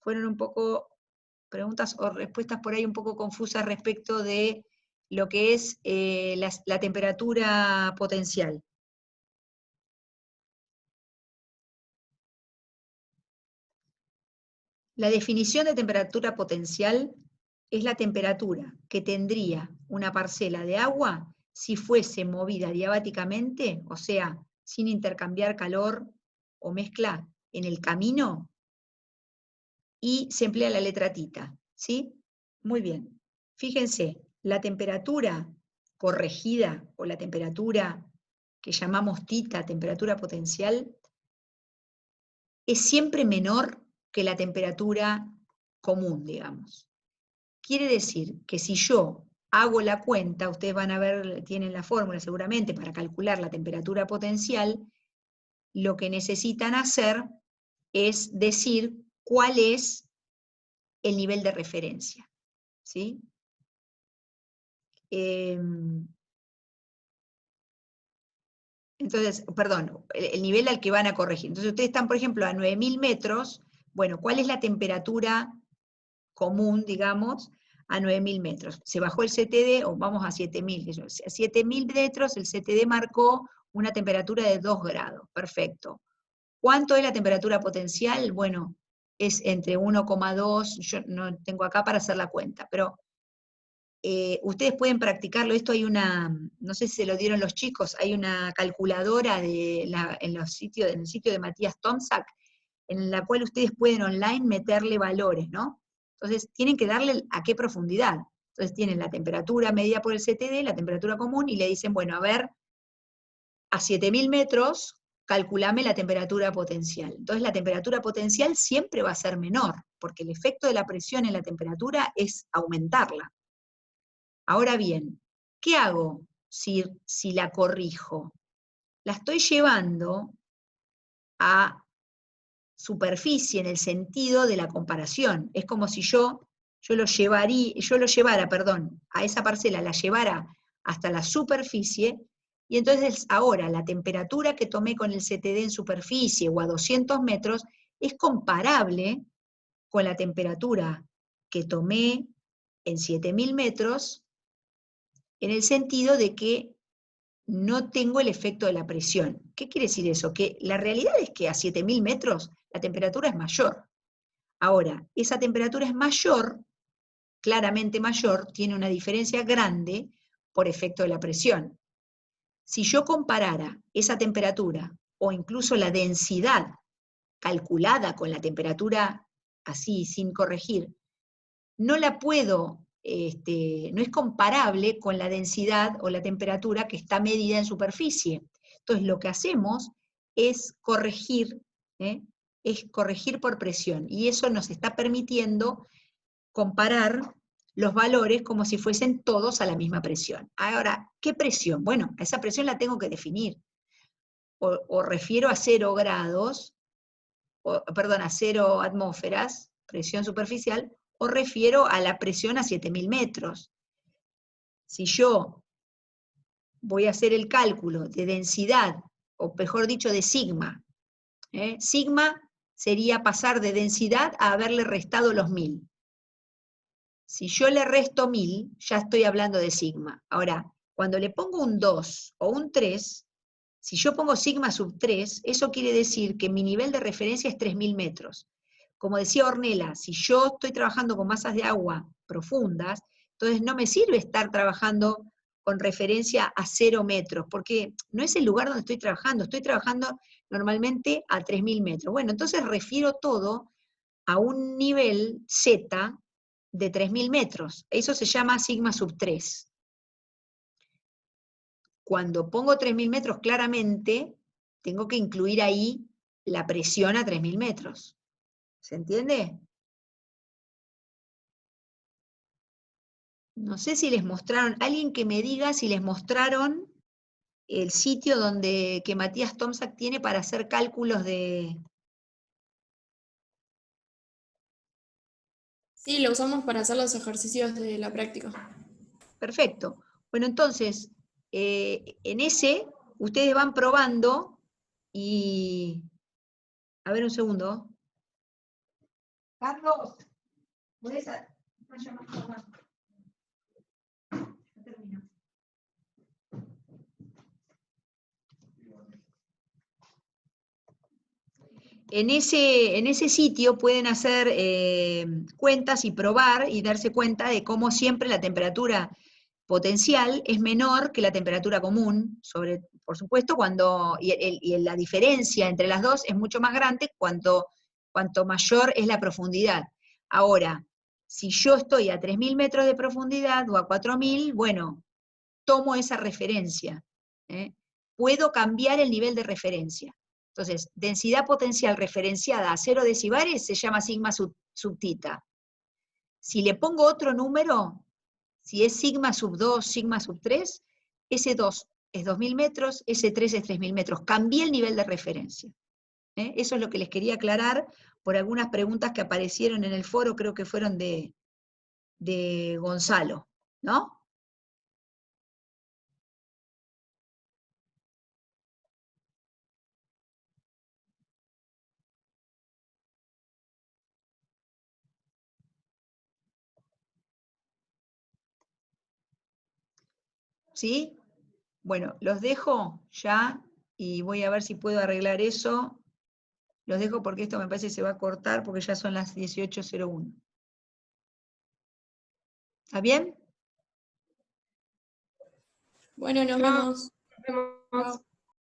Speaker 1: fueron un poco, preguntas o respuestas por ahí un poco confusas respecto de lo que es la temperatura potencial. La definición de temperatura potencial es la temperatura que tendría una parcela de agua si fuese movida diabáticamente, o sea, sin intercambiar calor o mezcla en el camino, y se emplea la letra tita, ¿sí? Muy bien. Fíjense, la temperatura corregida o la temperatura que llamamos tita, temperatura potencial, es siempre menor que la temperatura común, digamos. Quiere decir que si yo hago la cuenta, ustedes van a ver, tienen la fórmula seguramente para calcular la temperatura potencial, lo que necesitan hacer es decir cuál es el nivel de referencia, ¿sí? Entonces, perdón, el nivel al que van a corregir. Entonces ustedes están, por ejemplo, a 9.000 metros, bueno, ¿cuál es la temperatura común, digamos, a 9.000 metros? Se bajó el CTD, o vamos a 7.000. A 7.000 metros el CTD marcó una temperatura de 2 grados, perfecto. ¿Cuánto es la temperatura potencial? Bueno, es entre 1,2, yo no tengo acá para hacer la cuenta, pero ustedes pueden practicarlo. Esto hay una, no sé si se lo dieron los chicos, hay una calculadora en el sitio de Matías Tomczak, en la cual ustedes pueden online meterle valores, ¿no? Entonces tienen que darle a qué profundidad. Entonces tienen la temperatura medida por el CTD, la temperatura común, y le dicen, bueno, a ver, a 7.000 metros, calculame la temperatura potencial. Entonces la temperatura potencial siempre va a ser menor, porque el efecto de la presión en la temperatura es aumentarla. Ahora bien, ¿qué hago si la corrijo? La estoy llevando a superficie en el sentido de la comparación. Es como si yo lo llevara, a esa parcela, la llevara hasta la superficie, y entonces ahora la temperatura que tomé con el CTD en superficie o a 200 metros es comparable con la temperatura que tomé en 7.000 metros, en el sentido de que no tengo el efecto de la presión. ¿Qué quiere decir eso? Que la realidad es que a 7.000 metros la temperatura es mayor. Ahora, esa temperatura es mayor, claramente mayor, tiene una diferencia grande por efecto de la presión. Si yo comparara esa temperatura, o incluso la densidad calculada con la temperatura así, sin corregir, no la puedo no es comparable con la densidad o la temperatura que está medida en superficie. Entonces lo que hacemos es corregir por presión, y eso nos está permitiendo comparar los valores como si fuesen todos a la misma presión. Ahora, ¿qué presión? Bueno, esa presión la tengo que definir. O refiero a 0 grados, perdón, a 0 atmósferas, presión superficial, o refiero a la presión a 7000 metros. Si yo voy a hacer el cálculo de densidad, o mejor dicho, de sigma, sigma sería pasar de densidad a haberle restado los 1000. Si yo le resto 1000, ya estoy hablando de sigma. Ahora, cuando le pongo un 2 o un 3, si yo pongo sigma sub 3, eso quiere decir que mi nivel de referencia es 3000 metros. Como decía Ornella, si yo estoy trabajando con masas de agua profundas, entonces no me sirve estar trabajando con referencia a 0 metros, porque no es el lugar donde estoy trabajando normalmente a 3000 metros. Bueno, entonces refiero todo a un nivel Z de 3000 metros. Eso se llama sigma sub 3. Cuando pongo 3000 metros, claramente tengo que incluir ahí la presión a 3000 metros. ¿Se entiende? No sé si les mostraron, alguien que me diga si les mostraron el sitio que Matías Tomczak tiene para hacer cálculos de...
Speaker 5: Sí, lo usamos para hacer los ejercicios de la práctica.
Speaker 1: Perfecto. Bueno, entonces, en ese, ustedes van probando y... A ver un segundo. Carlos, ¿puedes llamar? Ya termino. En ese sitio pueden hacer cuentas y probar y darse cuenta de cómo siempre la temperatura potencial es menor que la temperatura común, por supuesto, y la diferencia entre las dos es mucho más grande cuanto mayor es la profundidad. Ahora, si yo estoy a 3000 metros de profundidad o a 4000, bueno, tomo esa referencia. Puedo cambiar el nivel de referencia. Entonces, densidad potencial referenciada a 0 decibares se llama sigma sub tita. Si le pongo otro número, si es sigma sub 2, sigma sub 3, ese 2 es 2000 metros, ese 3 es 3000 metros. Cambié el nivel de referencia. Eso es lo que les quería aclarar por algunas preguntas que aparecieron en el foro, creo que fueron de Gonzalo, ¿no? ¿Sí? Bueno, los dejo ya y voy a ver si puedo arreglar eso. Los dejo porque esto me parece que se va a cortar porque ya son las 18:01. ¿Está bien?
Speaker 5: Bueno, nos vemos.
Speaker 3: Nos vemos.
Speaker 5: Chao.